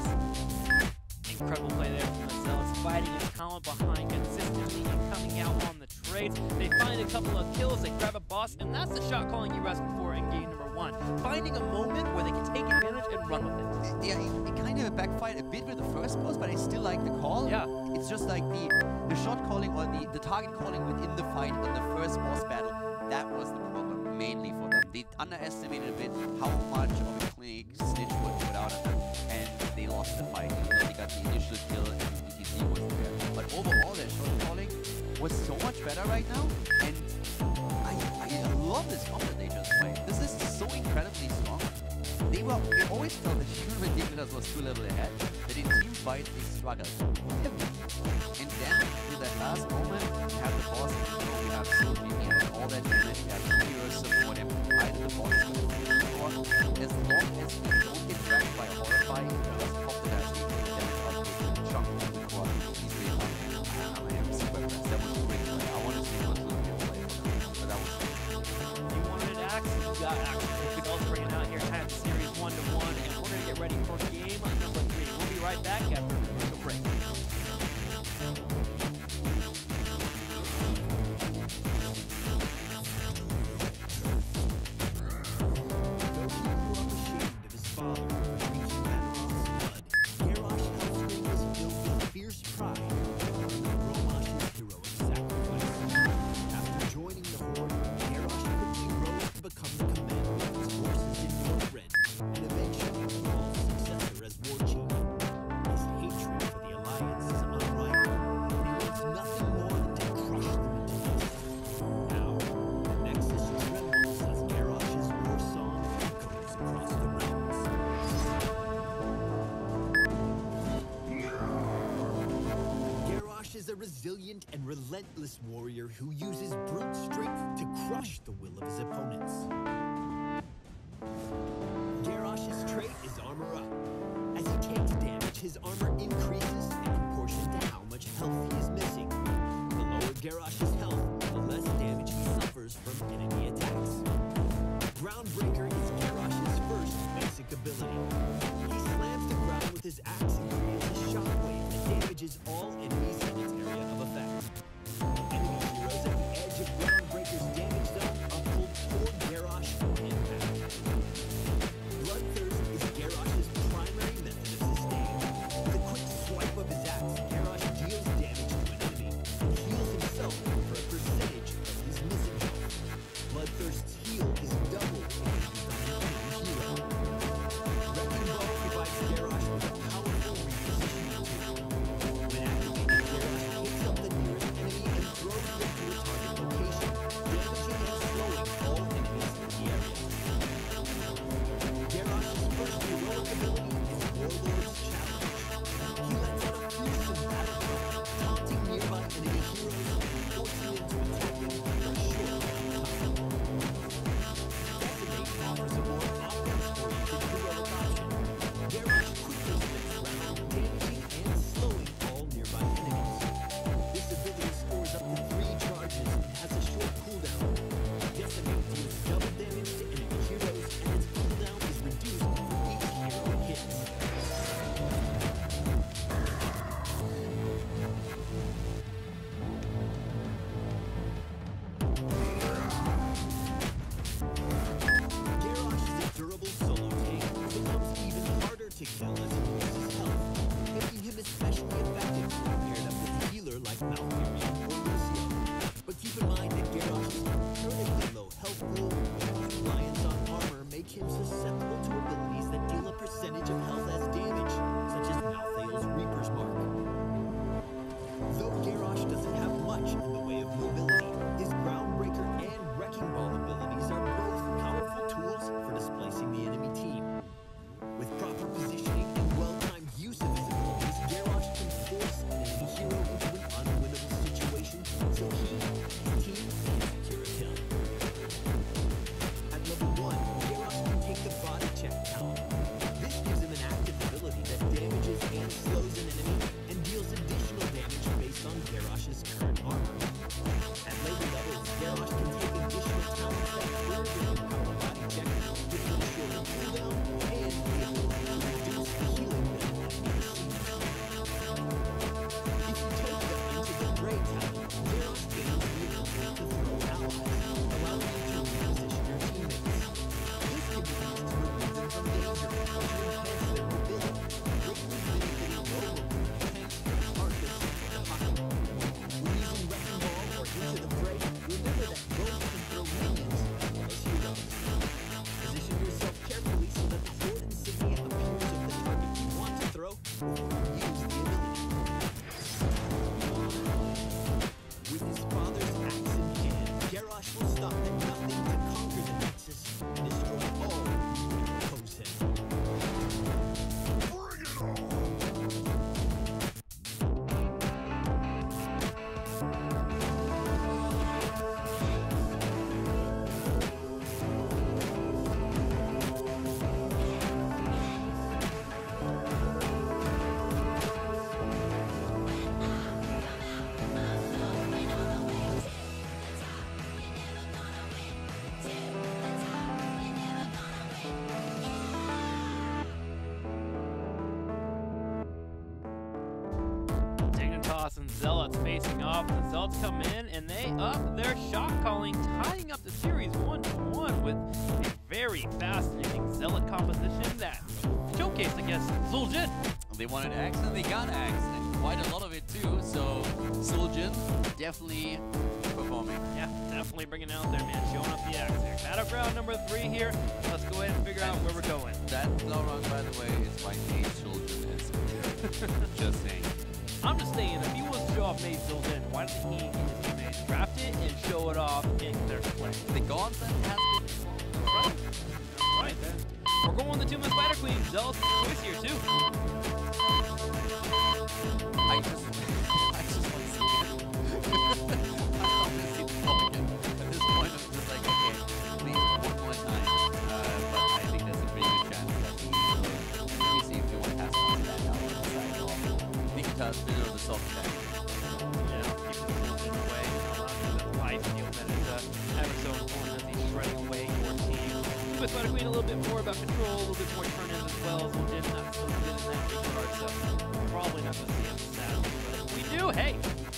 Incredible play there from the Zealots, fighting his talent behind consistently and coming out on the trades. They find a couple of kills, they grab a boss, and that's the shot calling you were asking for in game number 1. Finding a moment where they can take advantage and run with it. Yeah, it kind of backfired a bit with the first boss, but I still like the call. Yeah. It's just like the shot calling or the target calling within the fight on the first boss battle. That was the problem mainly for them. They underestimated a bit how much of a clinic Snitch would put out of them, and they lost the fight. Even though they got the initial kill and the ETC wasn't there. But overall, their shot calling was so much better right now, and I love this comp that they just played. This is so incredibly strong. We always felt that even when Dignitas was 2 levels ahead, that in team fights they struggled. And then, to that last moment, we have the boss, we have Sylvie, we have all that damage, we have heroes support him, either the boss is going to be as long as we don't get dragged by Horrify, just pop the dash, we can damage out with the chunk of the core, he's really on. I am super impressed. That was great play. I want to see what Sylvie play, but that was great. You wanted action, you got action. We could also bring it out here, have the series 1-1, and we're going to get ready for game number 3. We'll be right back after a commercial break. Resilient and relentless warrior who uses brute strength to crush the will of his opponents. Garrosh's trait is Armor Up. As he takes damage, his armor increases in proportion to how much health he is missing. The lower Garrosh's health, the less damage he suffers from enemy attacks. Groundbreaker is Garrosh's first basic ability. He slams the ground with his axe and creates a shockwave that damages all enemies in its area of effect. Enemy heroes at the edge of Groundbreaker's damage zone are pulled toward Garrosh like Malfurion or Lucio. But keep in mind that Garrosh's comparatively low health pool and his reliance on armor make him susceptible to abilities that deal a percentage of health as damage, such as Malthael's Reaper's Mark. Though Garrosh doesn't have much in the way of mobility, his Groundbreaker and Wrecking Ball abilities are both powerful tools for displacing the enemy team. With proper positioning and well-timed use of his abilities, Garrosh can force an enemy hero into an unwinnable situation, so he and his team can secure a kill. At level 1, Garrosh can take the Body Check talent. This gives him an active ability that damages and slows an enemy and deals additional damage based on Garrosh's current armor. At later levels, Garrosh can take additional talents that further empower Body Check, giving him a shorter cooldown and the ability to reduce the healing that an enemy receives. If you take the Into the Gray talent, Garrosh gains the ability to throw allies, allowing you to reposition your teammates. This can be used to remove them from danger or to enhance their mobility, greatly benefiting low tanks, Arcus, and Hockey. When using Wrecking Ball or Into the Fray, remember that both can throw minions as well as heroes. Position yourself carefully so that the Horde insignia appears over the target you want to throw before you use the ability. With his father's axe in hand, Garrosh will stop at nothing to conquer the Nexus and destroy all who oppose him. Bring it on! Dignitas and Zealots facing off. The Zealots come in and they up their shot calling, tying up the series 1-1 with a very fascinating Zealot composition that showcased against Zul'jin. They wanted Axe and they got Axe, and quite a lot of it too. So Zul'jin definitely performing. Yeah, definitely bringing it out there, man. Showing up the axe here. Battleground number 3 here. Let's go ahead and figure out where we're going. That low run, by the way, is why Mage Zul'jin is just saying. I'm just saying, if he wants to show off Mage Zul'jin, why doesn't he get his teammates draft it and show it off in their play? The gauntlet has been Right. Right then. We're going with the Tomb of Spider Queen. Zealot's choice here too. I just want to see it. I want to see the Falcon. At this point, I'm just like, okay, please, one more time. But I think there's a pretty good chance that we see if you want to pass on that out on the side of Dignitas, middle of the soft tank. Yeah, keep the Zul'jin away. The life steal that is ever so important as he's shredding away your team. With Spider Queen, a little bit more about control, a little bit more turn-ins as well. Zul'jin not so good in that regard, so probably not going to see him sadly. But if we do, hey,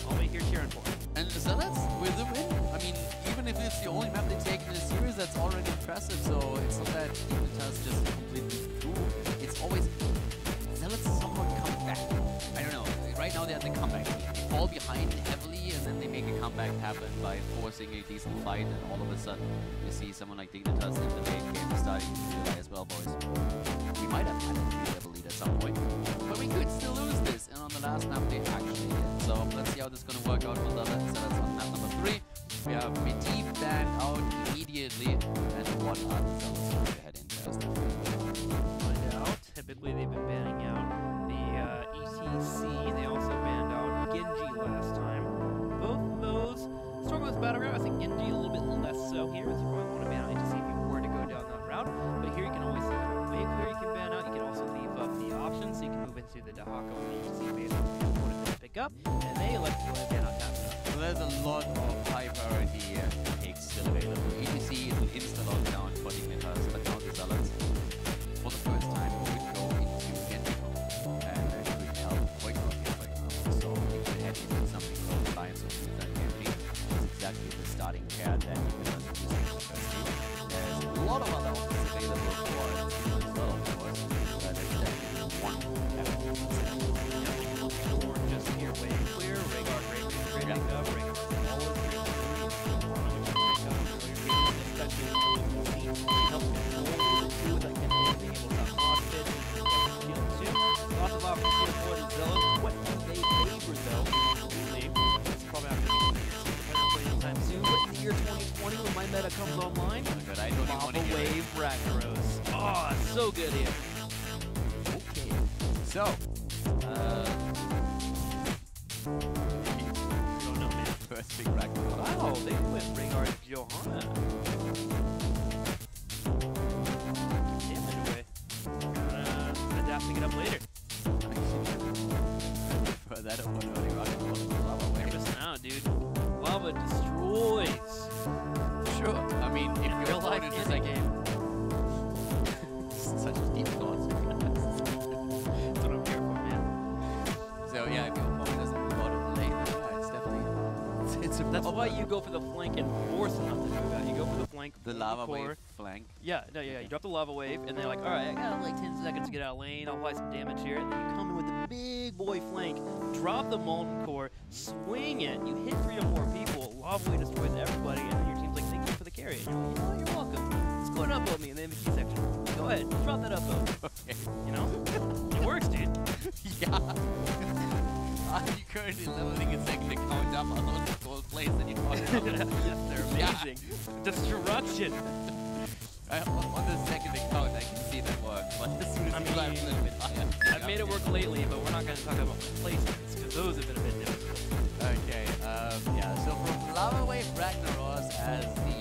I'll be here cheering for him. And Zealots with a win. I mean, even if it's the only map they take in the series, that's already impressive. So it's not that Dignitas just completely through. It's always Zealots somewhat come back. I don't know. Right now they're at the comeback team. They fall behind heavily, and then they make a comeback happen by forcing a decent fight. And all of a sudden, you see someone like Dignitas in the late game starting to realize, well, boys, we might have had a 3-level lead at some point, but we could still lose this. And on the last map, they actually did. So let's see how this is going to work out for the Zealots on map number 3. We have Medivh banned out immediately, and what are the Zealots going to head into as the Find out. Typically, they've been banning out the ETC. They also banned out Genji last time. Both of those struggle with Battleground. I think Genji a little bit less so here, as you probably want to ban out ETC if you were to go down that route. But here you can always see make clear you can ban out. You can also leave up the options, so you can move into the Dahaka or ETC based on what you wanted to pick up. And they elect to go ahead and ban out that stuff. So there's a lot of high priority picks still available. ETC is an insta-lockdown for Dignitas, but now the Zealots, for the first time, could go into Genji mode and could help quite well here, for example. So you could head into something called Alliance of Youth and Genji. It's exactly the starting pair that Dignitas is using for the first team. There's a lot of other options available for it as well, of course, but it's definitely one that we can consider. Or just here, waiting clear. Rhaegar, great year 2020 when my meta comes online. Good, I don't even want Lava to hear it. Wave Ragnaros. Oh, it's so good here. Okay. So, I don't know, man. first big Ragnarok. Wow, they went Rhaegar Johanna. Damage away. Adapting it up later. For that one, early Ragnarok. Lava Wave. Just now, dude. Lava destroys. Sure. I mean, if In your real life opponent is and like in game. such deep thoughts. That's what I'm here for, man. So yeah, if your opponent doesn't go to the lane, yeah, it's definitely it's a That's why problem. you go for the flank and force them not to do that. You go for the flank. The hold lava core. wave flank. Yeah, no, yeah. You drop the lava wave, and they're like, all right, I got like 10 seconds to get out of lane. I'll apply some damage here, and then you come in with the big boy flank, drop the molten core, swing it. You hit 3 or 4 people. Lava wave destroys everybody, and then your team's like, thank you for the carry. And you're like, you know what? You're welcome. Let's go and upvote me in the MVP section. Go ahead, drop that upvote. Okay. You know, it works, dude. Yeah. Are you currently leveling a second account up on all the gold plays that you talked about? Yes, they're amazing. Destruction. On the second account, I can see that work, but as soon as I you climb a mean, little bit higher. I've made it work lately, but we're not going to talk about placements because those have been a bit difficult. Okay, yeah, so from Lava Wave Ragnaros as the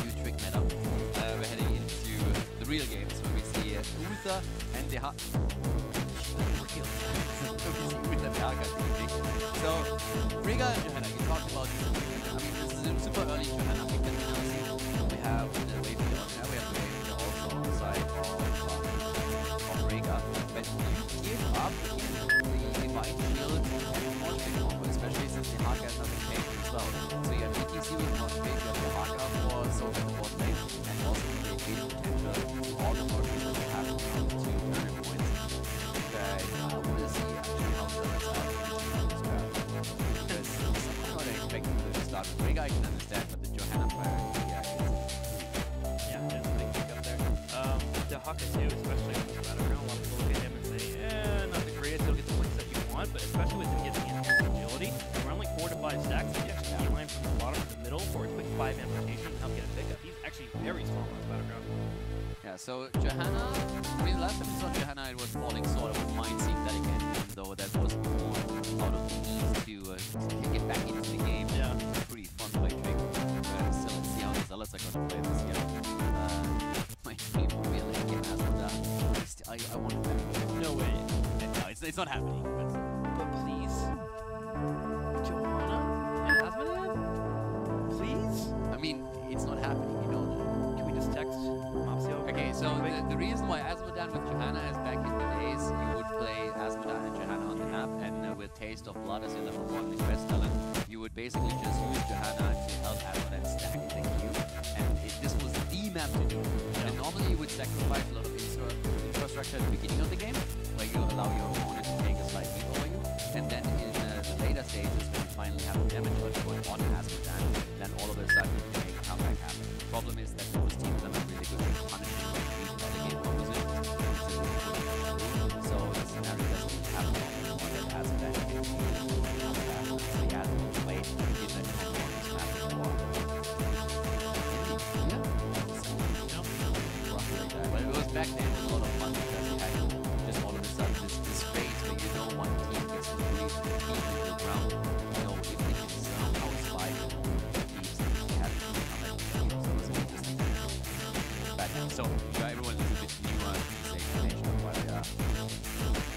new trick meta, we're heading into the real games where we see Uther and the Hut. So, Riga and Johanna, you talked about this. I mean, this is a super early Johanna pick that we now see. We have the wave here on there, we have the wave here also on the side of Riga. But you give up the Divine Shield and Monster combo, especially since the Haka has nothing changed as well. So you have ETC with Monster, you have the Haka for Soul in the bot lane, and also the engage potential all the more people you have to 200 points. I want to see actually how the rest out this crowd. Because I'm not expecting to start with Riga, I can understand, but the Johanna priority, Yeah, there's a big kick up there. The Haka too, especially on this battleground, a lot of people look at him and say, not the greatest, he'll get the points that you want, but especially with him getting enhanced agility, around like 4 to 5 stacks, he can actually beeline from the bottom to the middle for a quick 5-man rotation and help get a pickup. He's actually very strong on this battleground. Yeah, so Johanna, I mean, last time we saw Johanna, it was falling sort of with mind seeing that again, even though that was more out of the ease to get back into the game. Yeah. Pretty fun play trick. So let's see how the Zealots are going to play this year. My team will be like, get I want to back. No way. No, it's not happening. But please. Johanna and Asmodan? Please? I mean, it's not happening, you know that. Can we just text Mopsio? Okay, so the reason why Asmodan with Johanna is back in the days, you would play Asmodan and Johanna on the map, and with Taste of Blood as your level 1 request talent, you would basically just use Johanna to help Asmodan stack the queue, and this was the map to do. And normally you would sacrifice a lot of infrastructure at the beginning of the game, where you allow your opponent to take a slight lead over you, and then in the later stages, when you finally have a damage going on Asmodan, then all of a sudden you can make a comeback happen. The problem is that most teams are not really good at punishing when you lead the game opposite. So the scenario doesn't happen anymore that Asmodan can come back. So he has to wait to get that combo on this map before. But it was back then a lot of fun because you had just all of a sudden this phase where you know one team gets completely beaten to the ground. You know, if they can somehow slide teams, you have to come at the team. So it was an interesting back then. So everyone is a bit newer to the same nation, but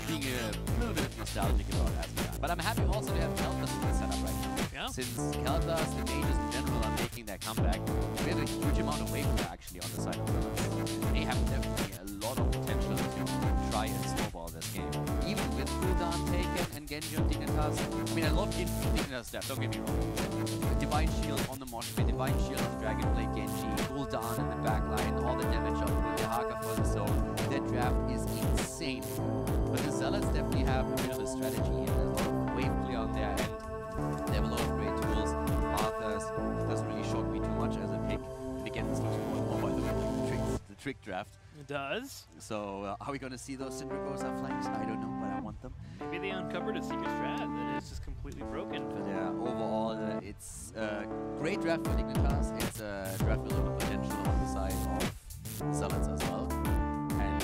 being a little bit nostalgic about Asmodan. But I'm happy also to have Keltas in the setup right now. Yeah. Since Keltas, the mages in general, are making their comeback, we have a huge amount of wave clear actually on the side of Keltas. They have definitely a lot of potential to try and snowball this game. Even with Gul'dan taken and Genji on Dignitas. I mean, I love Dignitas stuff, don't get me wrong. Divine Shield on the Mosh Pit, Divine Shield on the Dragonblade Genji, Gul'dan in the backline, all the damage up with the Haka for the zone. That draft is insane. But the Zealots definitely have a bit of a strategy here. There's a lot of wave clear on their end. They have a lot of great tools. Arthur's doesn't really shock me too much as a pick. And again, this looks more by the way like the trick draft. It does. So are we going to see those Syndragosa flanks? I don't know, but I want them. Maybe they uncovered a secret strat that is just completely broken. But overall, it's great great draft for Dignitas. It's a draft with a lot of potential on the side of Zealots as well. And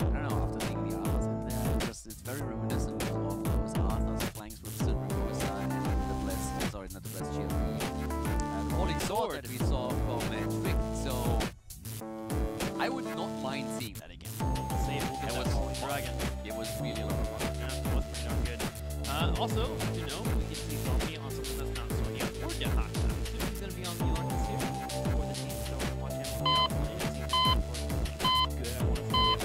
I don't know, after seeing the Arthurs in there, it's very reminiscent of those Arthurs flanks with Sin Reversa and the Blessed, sorry, not the Blessed Shield, and Falling Sword that we saw from Twig. So I would not mind seeing that again. Same with that Falling Dragon. It was really a lot of fun. Yeah, it was pretty darn good. Also, you know, we get to see Zombie on something that's not Sonya or get hot. He's going to be on the line this year for the team, so we're watching him on the offline. Good, I want to see him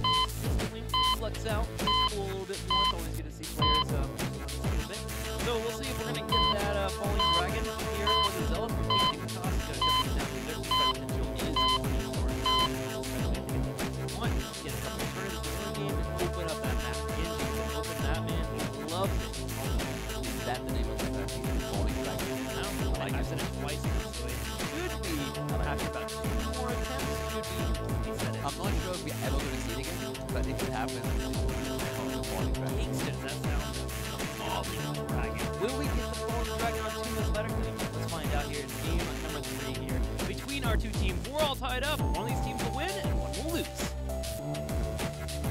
consistently flex out a little bit more. It's always good to see players a bit. So we'll see if we're going to get that Falling Dragon here for the Zealot from Team Dignitas. Their potential is want to get a couple of turns in the game and open up that map. Open that, man. We love it. Is that the name of the draft? Falling Dragon? I don't know. Like I said it twice now, so it should be after about 2 more attempts. Should be said it. I'm not sure if we're ever going to see it again, but if it happens, it's the Falling Dragon. Kingston, that sounds Falling Dragon. Will we get the Falling Dragon on team this letter? Let's find out here in game number 3 here. Between our two teams, we're all tied up. One of these teams will win and one will lose.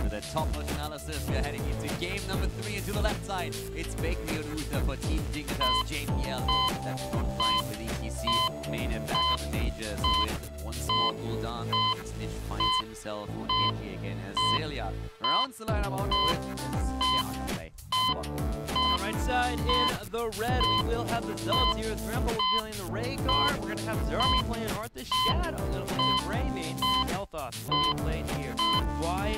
With a top-notch analysis, we're heading into game number 3, and to the left side, it's Bakery and Uther for Team Dignitas JPL. That front line with HGC, main and back of the majors with one small cooldown. Snitch finds himself on Genji again as Celia rounds the lineup out with play. On the right side, in the red, we will have the Zealots here. Grandpa will be playing the Rhaegar. We're going to have Zarmi playing Arthas Shadow. We're going to play the Greymane. Elthos will be played here. Why?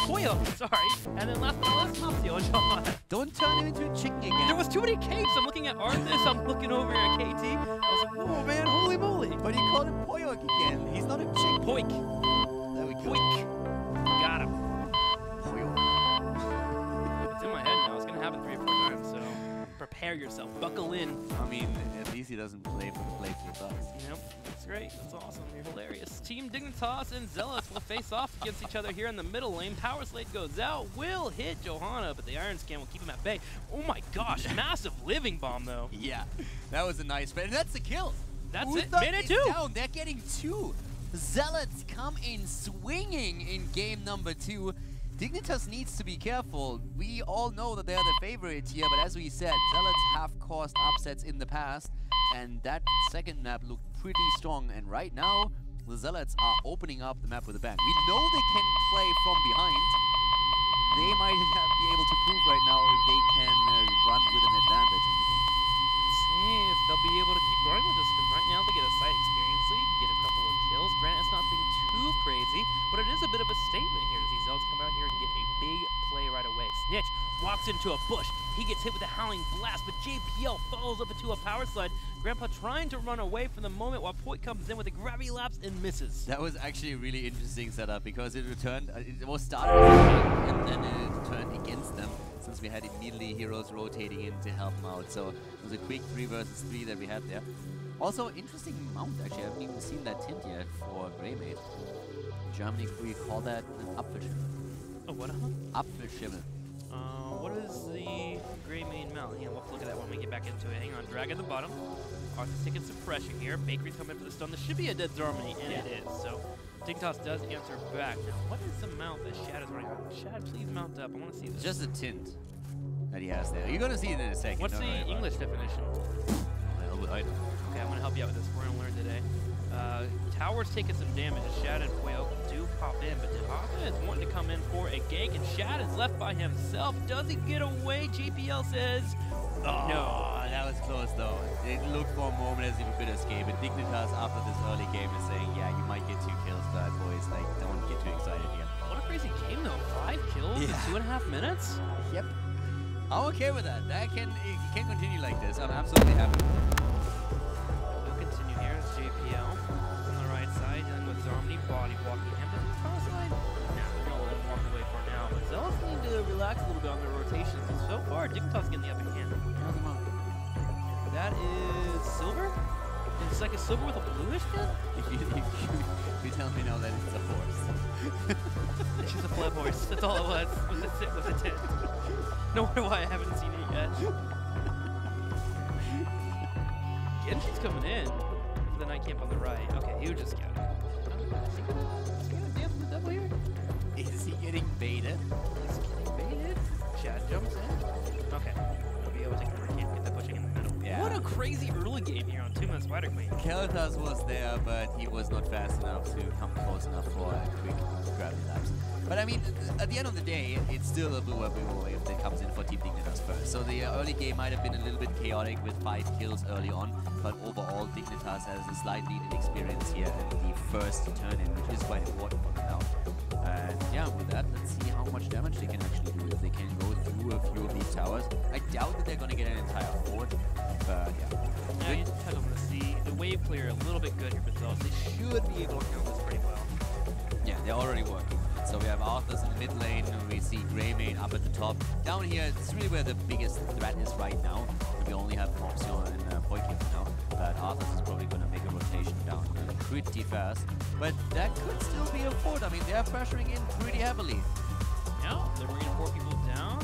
Koyo, sorry. And then last but not least, Mopsio and John. Don't turn him into a chicken again. There was too many capes. I'm looking at Arthas. I'm looking over at KT. I was like, whoa, man, holy moly. But you called him Poyok again. He's not a chick. Poik. There we go. Poik. Got him. Poyok. It's in my head now. It's going to happen 3 or 4 times, so prepare yourself. Buckle in. I mean, at least he doesn't play for the playful thugs. Yep, that's great. That's awesome. You're hilarious. Team Dignitas and Zealots will face off against each other here in the middle lane. Power Slate goes out. Will hit Johanna, but the Iron Scan will keep him at bay. Oh my gosh, massive living bomb though. Yeah, that was a nice spin. And that's the kill. That's it. Uther Minute is 2. Down. They're getting 2. Zealots come in swinging in game number 2. Dignitas needs to be careful. We all know that they're the favorites here, but as we said, Zealots have caused upsets in the past, and that second map looked pretty strong. And right now, the Zealots are opening up the map with a bang. We know they can play from behind. They might be able to prove right now if they can run with an advantage in the game. See if they'll be able to keep running with this, because right now they get a site experience lead, get a couple of kills. Granted, it's nothing too crazy, but it is a bit of a statement here to see Zealots come out here and get a big play right away. Snitch walks into a bush. He gets hit with a Howling Blast, but JPL follows up into a power slide. Grandpa trying to run away from the moment while Poit comes in with a gravity lapse and misses. That was actually a really interesting setup because it returned, it was started and then it turned against them since we had immediately heroes rotating in to help them out. So it was a quick 3 versus 3 that we had there. Also, interesting mount actually. I haven't even seen that tint yet for Greymane. In Germany, we call that an Apfelschimmel. Oh, what? Apfelschimmel. What is the Greymane mount? Yeah, we'll have to look at that when we get back into it. Hang on, drag at the bottom. Arthur's taking some pressure here. Bakery's coming for the stun. This should be a dead Zarmony, and it is. So Dignitas does answer back. Now, what is the mount that Shad is running? Shad, please mount up. I want to see this. Just a tint that he has there. You're going to see it in a second. What's the English definition? I don't. Okay, I'm going to help you out with this. We're going to learn today. Tower's taking some damage. Shad and Poyo do pop in, but Dehaka is wanting to come in for a gank, and Shad is left by himself. Does he get away? JPL says no. That was close though. It looked for a moment as if he could escape. And Dignitas after this early game is saying, yeah, you might get 2 kills, but boys, like, don't get too excited here. What a crazy game though. 5 kills in 2.5 minutes? Yep. I'm okay with that. It can continue like this. I'm absolutely happy. We'll continue here. It's JPL on the right side, dealing with Zarmony, body blocking him. But power slide? Nah, we're going to let him walk away for now. But Zealots need to relax a little bit on their rotations. And so far, Dignitas getting the upper hand. That is silver? It's like a silver with a bluish tint? You tell me now that it's a horse. It's just a flood horse. That's all it was. With a tint. No wonder why I haven't seen it yet. Genji's coming in for the night camp on the right. Okay, he was just scouting. Is he gonna dance with the devil here? Is he getting baited? He's getting baited. Chad jumps in. Okay. He'll be able to take the camp, get that pushing in the middle. Yeah. What a crazy early game here on 2-minute Spider Queen. Kalitas was there, but he was not fast enough to come close enough for a quick grab lapse. But I mean, at the end of the day, it's still a blue wave that comes in for Team Dignitas first. So the early game might have been a little bit chaotic with 5 kills early on, but overall Dignitas has a slight lead in experience here and the first turn in, which is quite important for them now. And yeah, with that, let's see how much damage they can actually do if they can go through a few of these towers. I doubt that they're going to get an entire fort, but yeah. Now you touch on the C. The wave clear a little bit good here for Zealots. They should be able to handle this pretty well. Yeah, they're already working. So we have HotS in the mid lane, and we see Greymane up at the top. Down here, it's really where the biggest threat is right now. We only have Option and Poikip now, but HotS is probably going to make a rotation down here pretty fast. But that could still be a fort. I mean, they're pressuring in pretty heavily. Yeah, they're bringing 4 people down,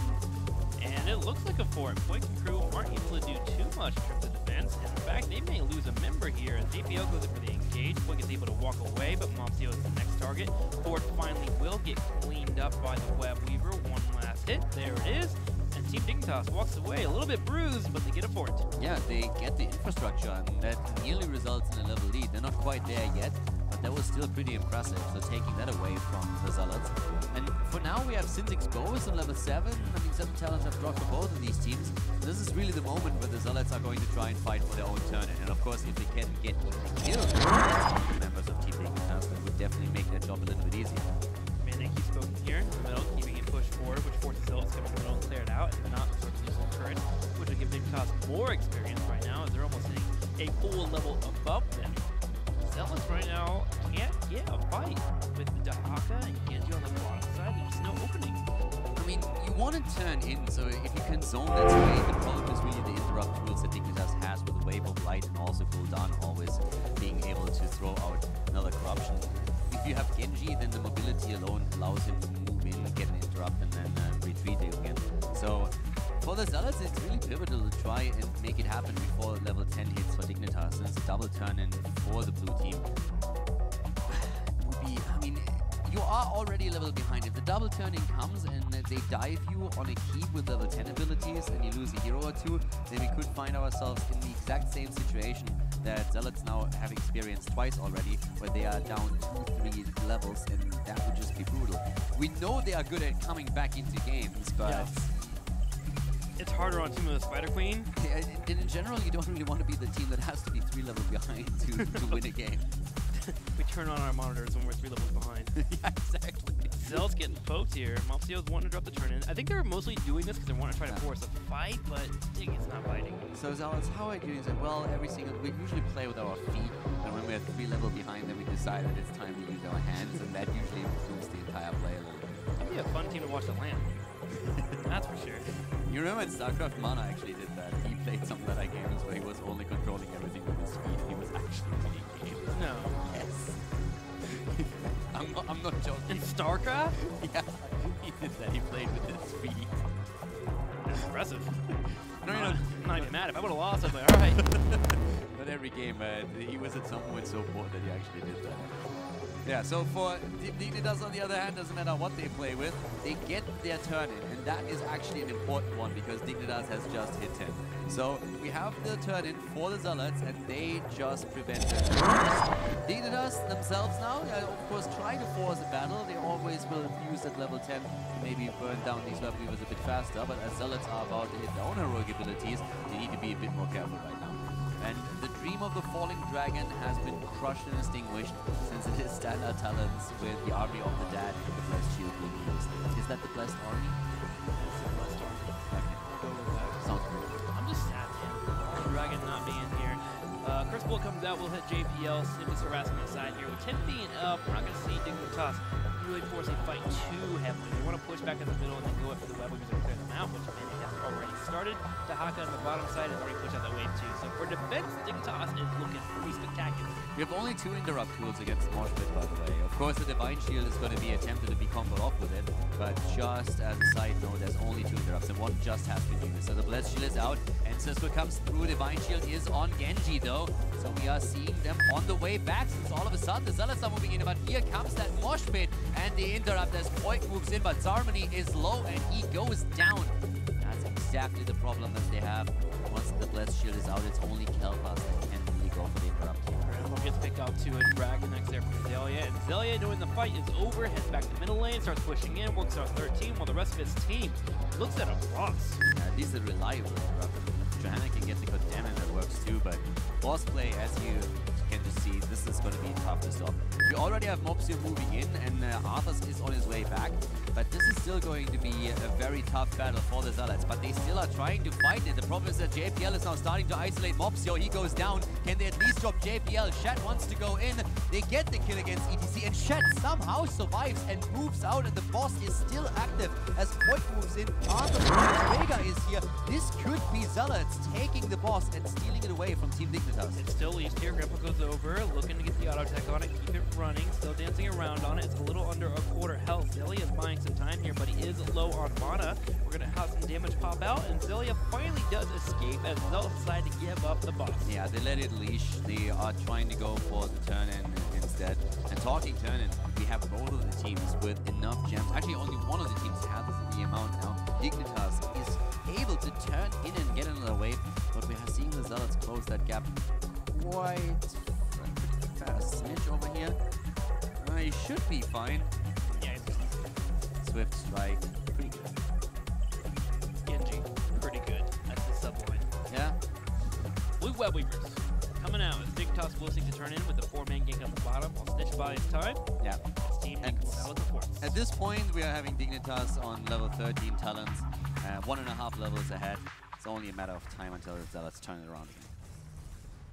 and it looks like a fort. Poik and crew aren't able to do too much in terms of defense. In fact, they may lose a member here as JPL goes in for the engage. Poik is able to walk away, but Momsio is the next target. Fort finally will get cleaned up by the Web Weaver. One last hit. There it is. And Team Dignitas walks away a little bit bruised, but they get a fort. Yeah, they get the infrastructure, and that nearly results in a level lead. They're not quite there yet, but that was still pretty impressive. So taking that away from the Zealots. And for now, we have Sins exposed on level 7. I mean, 7 talents have dropped for both of these teams. This is really the moment where the Zealots are going to try and fight for their own turn. And of course, if they can get kills members of Team Dignitas, that would definitely make their job a little bit easier. Mane keeps poking here in the middle, keeping it pushed forward, which forces Zealots to come in the middle and clear it out. And not sort of lose some current, which will give Dignitas more experience right now, as they're almost hitting a full level above them. Zealots right now can't get a fight with the Dahaka and Genji on the bottom side. There's just no opening. I mean, you want to turn in, so if you can zone that way, the problem is really the interrupt tools that Dignitas has with the Wave of Light and also Gul'dan always being able to throw out another corruption. If you have Genji, then the mobility alone allows him to move in, get an interrupt, and then retreat again. So for the Zealots, it's really pivotal to try and make it happen before level 10 hits for Dignitas, since a double turn in for the blue team would be, I mean, you are already a level behind. If the double turning comes and they dive you on a keep with level 10 abilities and you lose a hero or two, then we could find ourselves in the exact same situation that Zealots now have experienced twice already, where they are down 2-3 levels, and that would just be brutal. We know they are good at coming back into games, but Yeah. It's harder on Team of the Spider Queen. in general, you don't really want to be the team that has to be 3 levels behind to win a game. We turn on our monitors when we're 3 levels behind. Yeah, exactly. Zell's getting poked here. Mopsio's wanting to drop the turn in. I think they're mostly doing this because they want to try to force a fight, but Dig is not fighting. So Zealots, how are you doing? Well, we usually play with our feet, and when we're 3 levels behind, then we decide that it's time to use our hands, and that usually improves the entire play a little bit. It'd be a fun team to watch the land. That's for sure. You remember in StarCraft, Mana actually did that. He played some meta games where he was only controlling everything with his feet. He was actually winning games. No. Yes. I'm not joking. In StarCraft? Yeah, he did that. He played with his feet. That's impressive. No, I'm not even mad. If I would have lost, I'd be like, alright. Not every game, he was at some point so bored that he actually did that. Yeah, so for Dignitas on the other hand, doesn't matter what they play with, they get their turn in, and that is actually an important one because Dignitas has just hit 10. So we have the turn in for the Zealots, and they just prevent it. Dignitas themselves now, of course, try to force a battle. They always will use at level 10 to maybe burn down these Web Weavers a bit faster, but as Zealots are about to hit their own heroic abilities, they need to be a bit more careful right now. And the dream of the falling dragon has been crushed and extinguished since it is standard talents with the army of the dead and the blessed shield being used. Is that the blessed army? It's the blessed army. Okay. Go with that. Sounds good. I'm just sad, man. Dragon not being here. Chris Bull comes out, we'll hit JPL, simply harassing the side here. With 10 being up, we're not going to see Dignitas really force a fight too heavily. They want to push back in the middle and then go up for the web weavers and clear them out, which maybe has already started. Dahaka on the bottom side has already pushed out that wave too. So for defense, Dignitas is looking pretty spectacular. We have only 2 interrupt tools against Moshpit, by the way. Of course, the Divine Shield is going to be attempted to be comboed off with it, but just as a side note, there's only 2 interrupts, and one just has been used. So the Blessed Shield is out, and Cisco comes through. Divine Shield is on Genji, though. So we are seeing them on the way back, since all of a sudden the Zealots are moving in, but here comes that Moshpit, and the interrupt as Poik moves in, but Zarmony is low, and he goes down. That's exactly the problem that they have. Once the Blessed Shield is out, it's only Kelpas that can really go for the interrupt here. Rambo gets picked off to a Dragon next there from Zelia, and Zelia, knowing the fight is over, heads back to the middle lane, starts pushing in, works out 13, while the rest of his team looks at a boss. At least a reliable interrupt. Johanna can get the good damage, that works too, but boss play, as you can just see, this is going to be tough to stop. We already have Mopsio moving in, and Arthas is on his way back, but this is still going to be a very tough battle for the Zealots, but they still are trying to fight it. The problem is that JPL is now starting to isolate Mopsio. He goes down. Can they at least drop JPL? Shet wants to go in. They get the kill against ETC, and Shet somehow survives and moves out, and the boss is still active as Poik moves in. Arthas Vega is here. This could be Zealots taking the boss and stealing it away from Team Dignitas. It's still leased here. Grandpa goes over, looking to get the auto attack on it, keep it running, still dancing around on it. It's a little under a quarter health. Zelia is buying some time here, but he is low on mana. We're going to have some damage pop out, and Zelia finally does escape as Zealots decide to give up the boss. Yeah, they let it leash. They are trying to go for the turn-in instead. And talking turn-in, we have both of the teams with enough gems. Actually, only one of the teams has the amount now. Dignitas is able to turn in and get another wave, but we are seeing the Zealots close that gap quite fast. Snitch over here. He should be fine. Yeah, Swift strike, pretty good. Genji, pretty good. That's the sub line. Yeah. Blue Web Weavers coming out as Dignitas will seek to turn in with the 4-man gank on the bottom while Snitch buys time. Yeah. His team equals out the force. At this point, we are having Dignitas on level 13 talents, 1.5 levels ahead. It's only a matter of time until the Zealots turn it around again.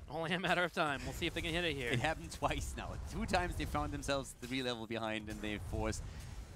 Only a matter of time. We'll see if they can hit it here. It happened twice now. 2 times they found themselves 3 level behind, and they forced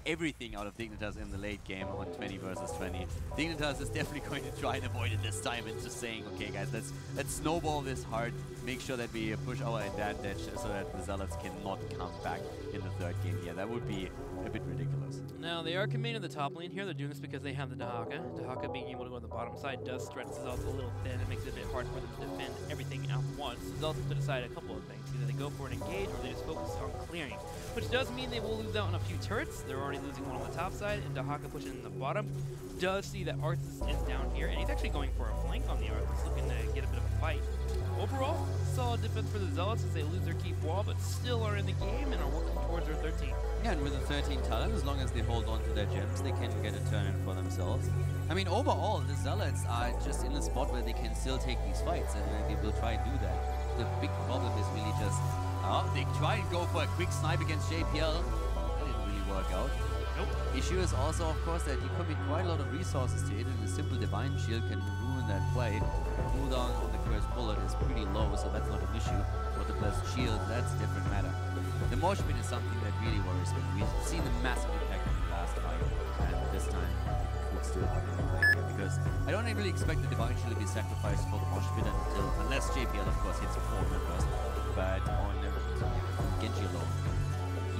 everything out of Dignitas in the late game on 20 versus 20. Dignitas is definitely going to try and avoid it this time and just saying, okay guys, let's snowball this hard, make sure that we push our advantage so that the Zealots cannot come back in the 3rd game. Yeah, that would be a bit ridiculous. Now, they are committing to the top lane here. They're doing this because they have the Dahaka. Dahaka being able to go on the bottom side does stretch the Zealots a little thin. It makes it a bit hard for them to defend everything at once. The Zealots have to decide a couple of things. Either they go for an engage or they just focus on clearing, which does mean they will lose out on a few turrets. They're already losing one on the top side, and Dahaka pushing in the bottom. Does see that Arthas is down here, and he's actually going for a flank on the Arthas, looking to get a bit of a fight. Overall, solid defense for the Zealots as they lose their keep wall, but still are in the game and are working towards their 13. Yeah, and with the 13 talent, as long as they hold on to their gems, they can get a turn in for themselves. I mean, overall, the Zealots are just in a spot where they can still take these fights, and they will try and do that. The big problem is really just, they try and go for a quick snipe against JPL. That didn't really work out. Nope. Issue is also, of course, that you commit quite a lot of resources to it, and a simple Divine Shield can ruin that play. Cooldown on the first bullet is pretty low, so that's not an issue. But the Blessed Shield, that's a different matter. The Moshpit is something that really worries me. We've seen the massive impact in the last fight, and this time could still come in play here, because I don't really expect the Divine Shield to be sacrificed for the Moshpit unless JPL, of course, hits 4 members. But on Genji alone,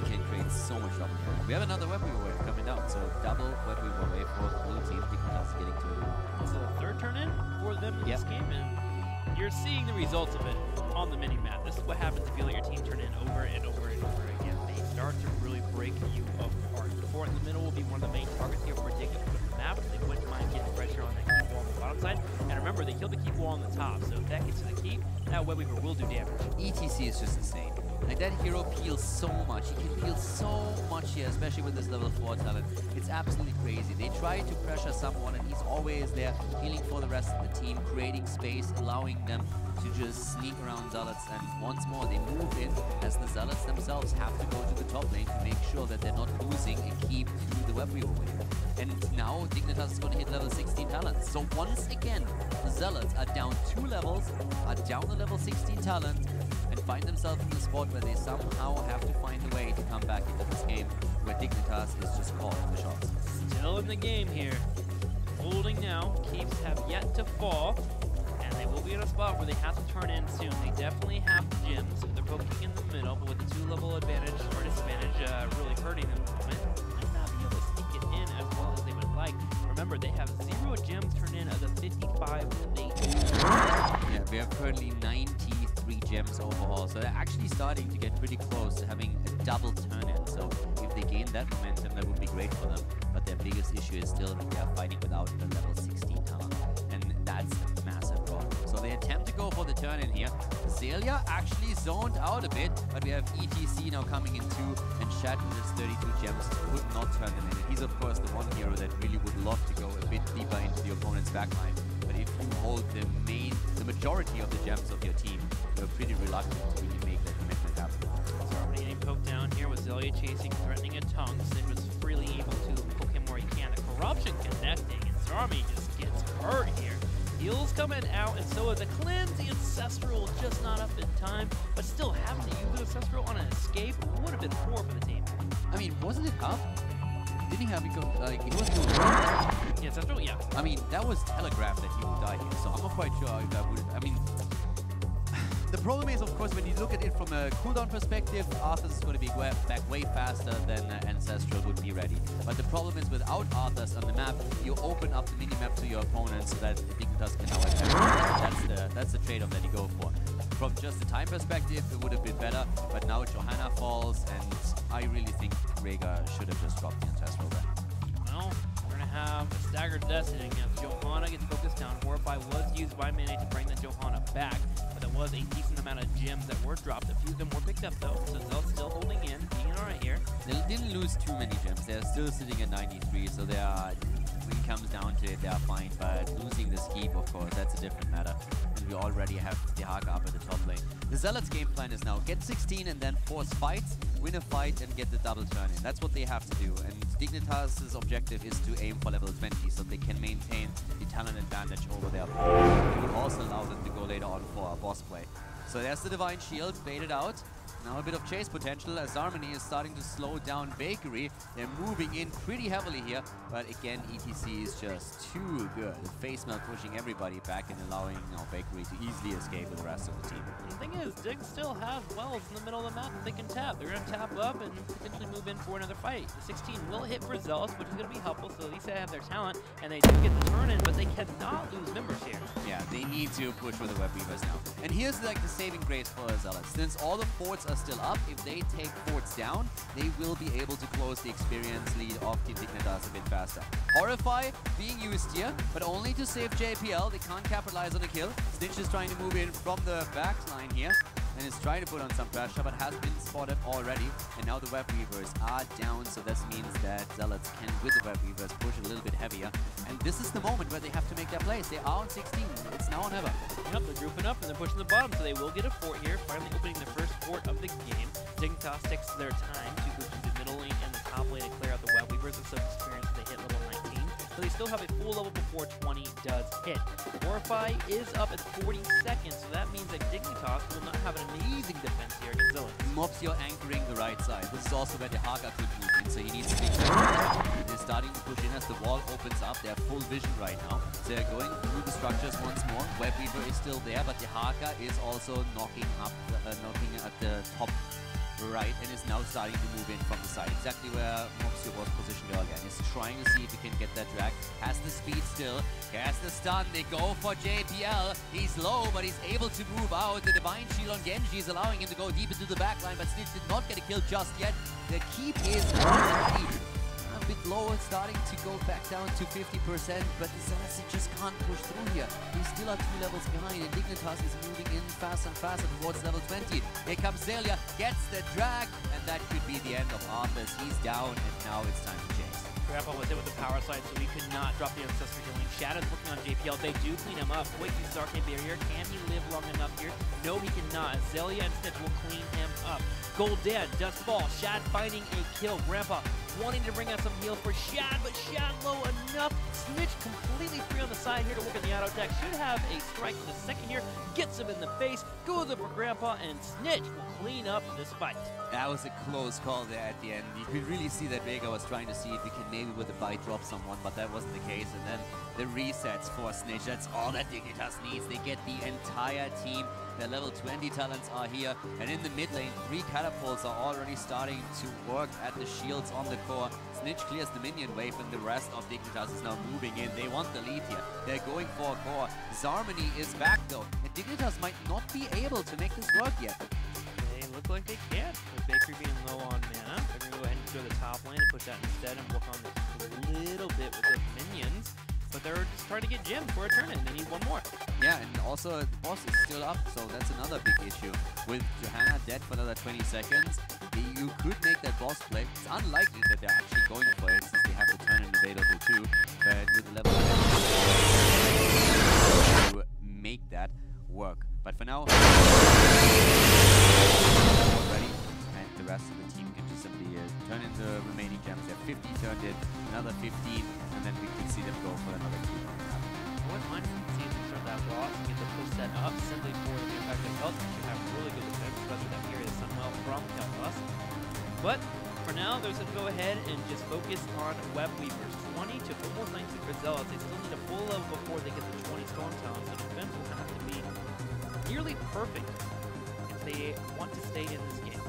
he can create so much trouble. We have another Web Weaver wave coming down, so double Web Weaver wave for the blue team. Dignitas getting to it. It's the 3rd turn in for them in this game, and you're seeing the results of it on the mini-map. This is what happens if you let your team turn in over and over and over again. They start to really break you apart. The fort in the middle will be one of the main targets here for Dignitas with the map. They wouldn't mind getting pressure on that keep wall on the bottom side. And remember, they killed the keep wall on the top, so if that gets to the keep, that Web Weaver will do damage. ETC is just insane. Like, that hero peels so much. He can peel so much here, especially with this level 4 talent. It's absolutely crazy. They try to pressure someone, and he's always there, healing for the rest of the team, creating space, allowing them to just sneak around Zealots. And once more, they move in as the Zealots themselves have to go to the top lane to make sure that they're not losing a keep to the Web Weaver wave. And now Dignitas is going to hit level 16 talents. So once again, the Zealots are down 2 levels, are down to level 16 talent, and find themselves in the spot where they somehow have to find a way to come back into this game, where Dignitas is just calling the shots. Still in the game here. Holding now. Keeps have yet to fall. And they will be in a spot where they have to turn in soon. They definitely have gems. They're poking in the middle, but with the 2-level advantage or disadvantage really hurting them. Might not be able to sneak it in as well as they would like. Remember, they have 0 gems turned in of the 55 that they do. Yeah, we have currently 93 gems overall, so they're actually starting to get pretty close to having a double turn-in. So if they gain that momentum, that would be great for them. But their biggest issue is still that they are fighting without the level 16 talent, and that's a massive problem. So they attempt to go for the turn-in here. Zelia actually zoned out a bit, but we have ETC now coming in too, and Shat with his 32 gems could not turn them in. And he's of course the one hero that really would love to go a bit deeper into the opponent's backline. But if you hold the majority of the gems of your team, you're pretty reluctant to really make that commitment happen. So already getting poked down here with Zelia chasing, threatening a tongue. Sid was freely able to poke him where he can. The corruption connecting, and Zarmi just gets hurt here. Heals coming out, and so is the cleanse. The Ancestral just not up in time, but still having to use the Ancestral on an escape would have been poor for the team. I mean, wasn't it up? Didn't he have it go, like, he was doing Yeah, Ancestral, yeah. I mean, that was telegraphed that he would die here, so I'm not quite sure if that would, I mean, the problem is, of course, when you look at it from a cooldown perspective, Arthas is going to be back way faster than Ancestral would be ready. But the problem is, without Arthas on the map, you open up the mini-map to your opponents so that Dignitas can now attack. That's the trade-off that you go for. From just a time perspective, it would have been better, but now Johanna falls, and I really think Rhaegar should have just dropped the Ancestral there. Well, we're going to have a staggered destiny against Johanna gets focused down. Horrify was used by Mane to bring the Johanna back, but there was a decent amount of gems that were dropped. A few of them were picked up though, so Zell's still holding in, being alright here. They didn't lose too many gems. They're still sitting at 93, so they are, when it comes down to it, they are fine. But losing this keep, of course, that's a different matter. And we already have the Haka up at the top lane. The Zealots' game plan is now get 16 and then force fights, win a fight, and get the double turn in. That's what they have to do. And Dignitas' objective is to aim for level 20 so they can maintain the talent advantage over their opponent. It will also allow them to go later on for a boss play. So there's the Divine Shield, baited out. Now a bit of chase potential as Harmony is starting to slow down Bakery. They're moving in pretty heavily here, but again, ETC is just too good. Face Melt pushing everybody back and allowing Bakery to easily escape with the rest of the team. The thing is, Dig still has wells in the middle of the map that they can tap. They're going to tap up and potentially move in for another fight. The 16 will hit for Zealous, which is going to be helpful, so at least they have their talent, and they do get the turn in, but they cannot lose members here. Yeah, they need to push with the Web Weavers now. And here's like the saving grace for Zealots. Since all the forts are still up, if they take forts down, they will be able to close the experience lead of Team Dignitas a bit faster. Horrify being used here, but only to save JPL. They can't capitalize on the kill. Snitch is trying to move in from the back line here and is trying to put on some pressure, but has been spotted already. And now the Web Weavers are down, so this means that Zealots can, with the Web Weavers, push a little bit heavier. And this is the moment where they have to make their plays. They are on 16. It's now or never. Yep, they're grouping up and they're pushing the bottom, so they will get a fort here, finally opening the first fort of the game. Dignitas takes their time to go to the middle lane and the top lane and clear out the Web Weavers with some experience. They hit level 19, so they still have a full level before 20 does hit. Horrify is up at 40 seconds, so that means that Dignitas will not have an amazing defense here against Zilla. Mopsio anchoring the right side. This is also where the Haka could move in, so he needs to be careful. They're starting to push in as the wall opens up. They have full vision right now. So they're going through the structures once more. Web Weaver is still there, but the Haka is also knocking at the top right and is now starting to move in from the side. Exactly where Mopsio was positioned earlier. And he's trying to see if he can get that drag. Has the speed still. Has the stun. They go for JPL. He's low, but he's able to move out. The Divine Shield on Genji is allowing him to go deep into the backline, but Snitch did not get a kill just yet. The keep is already a bit lower, starting to go back down to 50%, but the Zealots just can't push through here. They still are 2 levels behind, and Dignitas is moving in faster and faster towards level 20. Here comes Zelia, gets the drag, and that could be the end of Arthas. He's down, and now it's time to chase. Grandpa was hit with the power slide, so he could not drop the Ancestor healing. Shad is working on JPL. They do clean him up. Quick use Arcane Barrier. Can he live long enough here. No, he cannot. Zelia and Snitch will clean him up. Goldan does fall. Shad finding a kill. Grandpa wanting to bring out some heal for Shad, but Shad low enough. Snitch completely free on the side here to work on the auto attack. Should have a strike in the second here. Gets him in the face. Goes up for Grandpa, and Snitch will clean up this fight. That was a close call there at the end. You could really see that Vega was trying to see if he can maybe with a bite drop someone, but that wasn't the case. And then the resets for Snitch. That's all that Dignitas needs. They get the entire team. Their level 20 talents are here. And in the mid lane, 3 catapults are already starting to work at the shields on the core. Snitch clears the minion wave, and the rest of Dignitas is now moving in. They want the lead here. They're going for a core. Zarmony is back though. And Dignitas might not be able to make this work yet. They look like they can. With Bakery being low on mana, they're going to go ahead and go to the top lane and push that instead and work on this a little bit with the minions. But they're just trying to get Jim for a turn, and they need one more. Yeah, and also the boss is still up, so that's another big issue. With Johanna dead for another 20 seconds, you could make that boss play. It's unlikely that they're actually going for it, since they have the turn in available too. But with the level to make that work. But for now, already, and the rest of the team can just simply turn in the remaining gems. They have 50 turned in, another 15, and then we could see them go for another 2. What I'm see if they start that boss and get the push set up simply for the impact of health. You have really good defense, especially that period of Sunwell from Kel'Thas. But for now, they're going to go ahead and just focus on Web Weavers. 20 to almost 19 for Zealots. They still need a full level before they get the 20 Storm Talents, so defense will have to be nearly perfect if they want to stay in this game.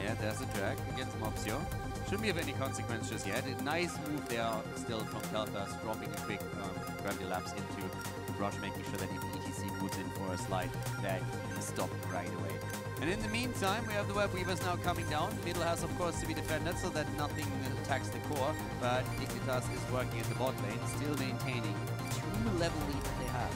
Yeah, there's a drag against Mopsio. Shouldn't be of any consequence just yet. A nice move there still from Kel'Thas, dropping a quick gravity lapse into Rush, making sure that if ETC moves in for a slide, that he stopped right away. And in the meantime, we have the Web Weavers now coming down. Middle has, of course, to be defended so that nothing attacks the core, but Dignitas is working in the bot lane, still maintaining 2 level lead that they have.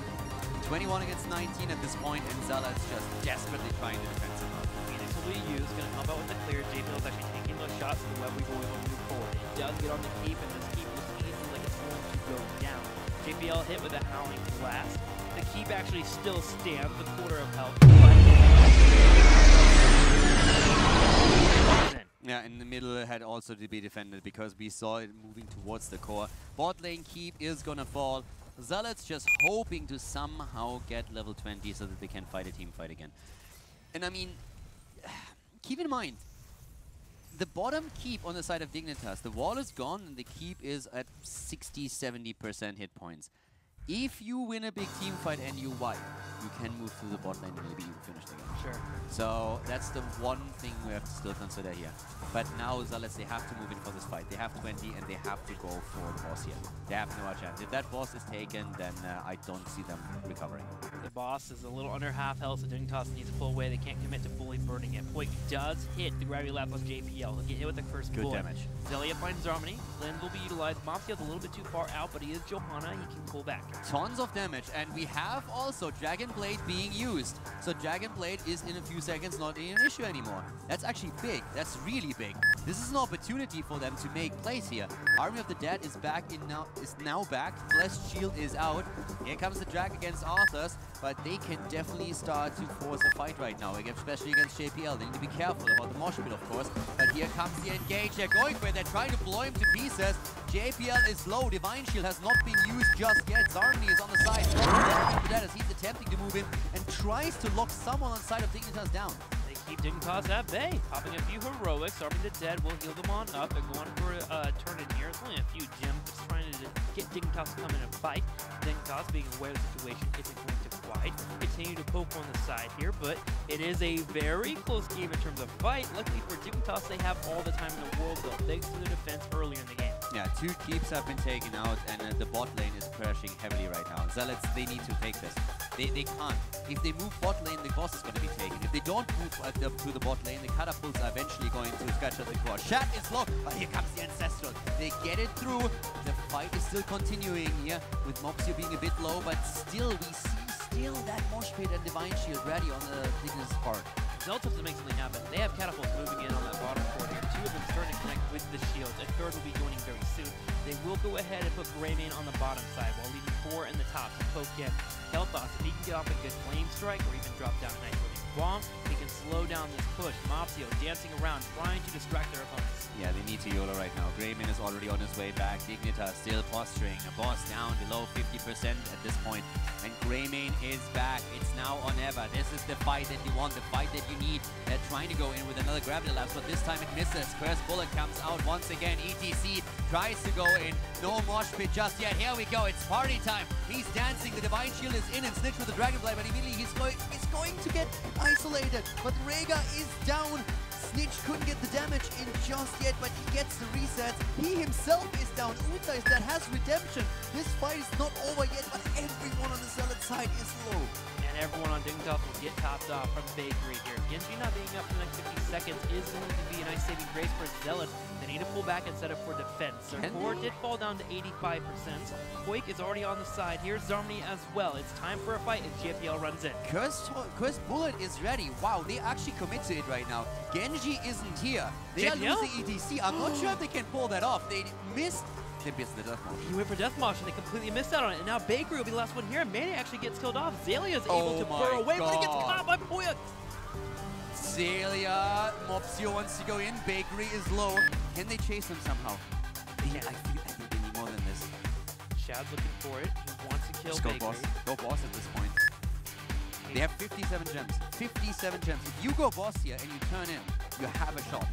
21 against 19 at this point, and Zala's just desperately trying to defend him up. Phoenix will be used, going to help out with the clear. JPL is actually taking those shots, so the Web Weaver will move forward. It does get on the keep, and this keep looks easy like it's going to go down. JPL hit with a Howling Blast. The keep actually still stands, the quarter of health. Yeah, in the middle had also to be defended because we saw it moving towards the core. Bot lane keep is gonna fall. Zealot's just hoping to somehow get level 20 so that they can fight a team fight again. And I mean, keep in mind, the bottom keep on the side of Dignitas, the wall is gone and the keep is at 60-70% hit points. If you win a big team fight and you wipe, you can move to the bot lane and maybe you finish the game. Sure. So that's the one thing we have to still consider here. But now Zealots, they have to move in for this fight. They have 20 and they have to go for the boss here. They have no chance. If that boss is taken, then I don't see them recovering. The boss is a little under half health, so Dignitas needs to pull away. They can't commit to fully burning it. Poik does hit the gravity lap on JPL. He'll get hit with the first Good bullet. damage. Zelia finds Zarmony. Lens will be utilized. Mopsia's a little bit too far out, but he is Johanna. He can pull back. Tons of damage, and we have also Dragon Blade being used. So Dragon Blade is in a few seconds not an issue anymore. That's actually big. That's really big. This is an opportunity for them to make plays here. Army of the Dead is back is now back. Blessed Shield is out. Here comes the drag against Arthur's, but they can definitely start to force a fight right now, especially against JPL. They need to be careful about the mosh pit, of course. But here comes the engage. They're going for it. They're trying to blow him to pieces. JPL is low. Divine Shield has not been used just yet. Zarmony is on the side. As he's attempting to move in and tries to lock someone on the side of Dignitas down. They keep Dignitas at bay. Popping a few heroics. Army of the Dead will heal them on up. They're going for a turn in here. It's only a few gems, just trying to get Dignitas to come in and fight. Dignitas, being aware of the situation, isn't going to fight. Continue to poke on the side here, but it is a very close game in terms of fight. Luckily for Dignitas, they have all the time in the world, though, thanks to their defense earlier in the game. Yeah, 2 keeps have been taken out, and the bot lane is crashing heavily right now. Zealots, they need to take this. They can't. If they move bot lane, the boss is going to be taken. If they don't move to the bot lane, the catapults are eventually going to scratch at the core. Shat is low, but here comes the Ancestral. They get it through. The fight is still continuing here, with Mopsio being a bit low, but still, we see that mosh pit and Divine Shield ready on the Dignitas part. Zealots have to make something happen. They have catapults moving in on that bottom court here. 2 of them starting to connect with the shields. A third will be joining very soon. They will go ahead and put Greymane on the bottom side while leaving 4 in the top to poke in. HotS, if he can get off a good flame strike or even drop down a nice living bomb, he can slow down this push. Mopsio dancing around, trying to distract their opponents. Yeah, they need to YOLO right now. Greyman is already on his way back. Dignitas still posturing. A boss down below 50% at this point. And Greyman is back. It's now or never. This is the fight that you want, the fight that you need. They're trying to go in with another gravity lapse, but this time it misses. First bullet comes out once again. ETC tries to go in. No mosh pit just yet. Here we go. It's party time. He's dancing. The Divine Shield is in and Snitch with the Dragon Blade, but immediately he's going to get isolated. But Rhaegar is down. Snitch couldn't get the damage in just yet, but he gets the resets. He himself is down. Uta is that has redemption. This fight is not over yet, but everyone on the Zealot side is low. And everyone on Dignitas will get topped off from Bakery here. Genji not being up for the next 50 seconds is going to be a nice saving grace for Zealots. They need to pull back and set up for defense. Their core did fall down to 85%. Quake is already on the side. Here's Zarmny as well. It's time for a fight as JPL runs in. Cursed Bullet is ready. Wow, they actually commit to it right now. Genji isn't here. They are losing ETC. I'm not sure if they can pull that off. They missed the Deathmatch. He went for Deathmatch and they completely missed out on it. And now Bakery will be the last one here. And Manny actually gets killed off. Zalia is able to burrow away, but he gets caught by Poyak. Zalia, Mopsio wants to go in. Bakery is low. Can they chase him somehow? I think they need more than this. Shad's looking for it. He wants to kill Just Bakery. go boss. Go boss at this point. They have 57 gems. 57 gems. If you go boss here and you turn in, you have a shot.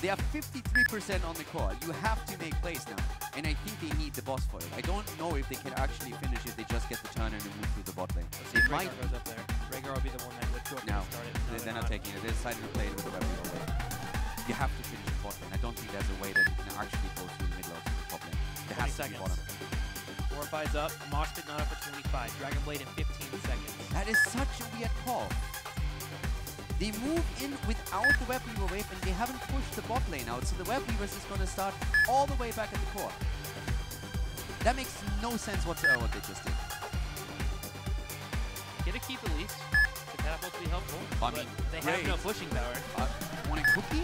They are 53% on the core. You have to make plays now. And I think they need the boss for it. I don't know if they can actually finish if they just get the turn and move through the bot lane. They might. Rhaegar goes up there. Rhaegar will be the one that would go up and start it. No, they're not taking it. They decided to play it with the weapon away. You have to finish the bot lane. I don't think there's a way that you can actually go through the middle of the top lane. There has to be bottom. 4 5's up. Mosh pit not up for 25. Dragon Blade in 15 seconds. That is such a weird call. They move in without the Web Weaver wave and they haven't pushed the bot lane out, so the Web Weavers is going to start all the way back at the core. That makes no sense whatsoever what they just did. Get a keep at least. The catapult will be helpful. I mean, they have no pushing power. Want a cookie?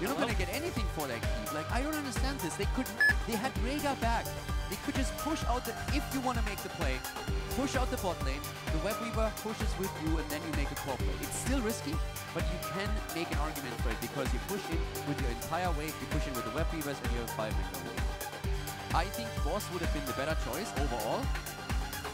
You're not going to get anything for that keep. Like, I don't understand this. They had Rhaegar back. They could just push out the, if you want to make the play, push out the bot lane, the Web Weaver pushes with you, and then you make a core play. It's still risky, but you can make an argument for it because you push in with your entire wave, you push in with the Web Weavers, and you have 5 minutes. I think boss would have been the better choice overall,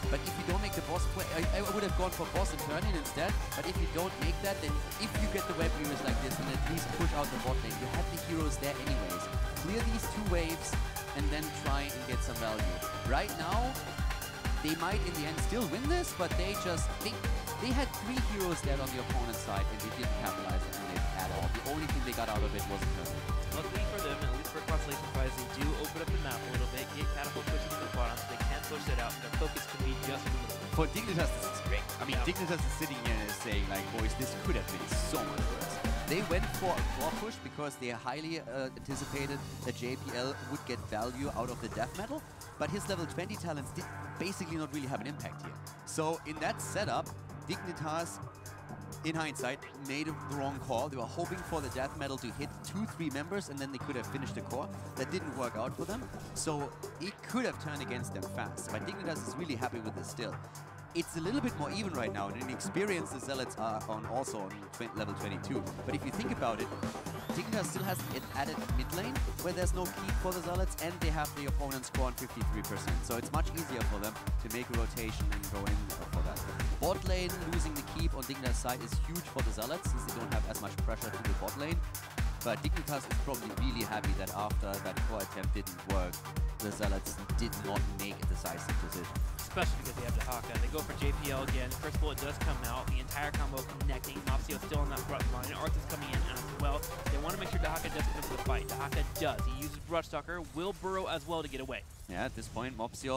but if you don't make the boss play, I would have gone for boss and turn in instead, but if you don't make that, then if you get the Web Weavers like this, then at least push out the bot lane. You have the heroes there anyways. Clear these 2 waves, and then try and get some value. Right now, they might in the end still win this, but they had 3 heroes dead on the opponent's side and they didn't capitalize on it at all. The only thing they got out of it was a turn. Luckily for them, at least for Constellation Prize, they do open up the map a little bit, get Catapult pushing to the bottom so they can push it out, and their focus can be just a little bit. For Dignitas, this is great. I mean, Dignitas is sitting here and is saying, like, boys, this could have been so much worse. They went for a core push because they highly anticipated that JPL would get value out of the death metal, but his level 20 talents did basically not really have an impact here. So in that setup, Dignitas, in hindsight, made the wrong call. They were hoping for the death metal to hit 2-3 members and then they could have finished the core. That didn't work out for them, so it could have turned against them fast. But Dignitas is really happy with this still. It's a little bit more even right now, and in experience the Zealots are also on level 22. But if you think about it, Dignitas still has an added mid lane where there's no keep for the Zealots, and they have the opponent's score on 53%. So it's much easier for them to make a rotation and go in for that. Bot lane losing the keep on Dignitas' side is huge for the Zealots since they don't have as much pressure to the bot lane. But Dignitas is probably really happy that after that core attempt didn't work, the Zealots did not make a decisive decision. Especially because they have Dahaka. They go for JPL again. First bullet does come out. The entire combo connecting. Mopsio still on that front line. Arthur's coming in as well. They want to make sure Dahaka does come into the fight. Dahaka does. He uses Brushstalker. Will burrow as well to get away. Yeah, at this point, Mopsio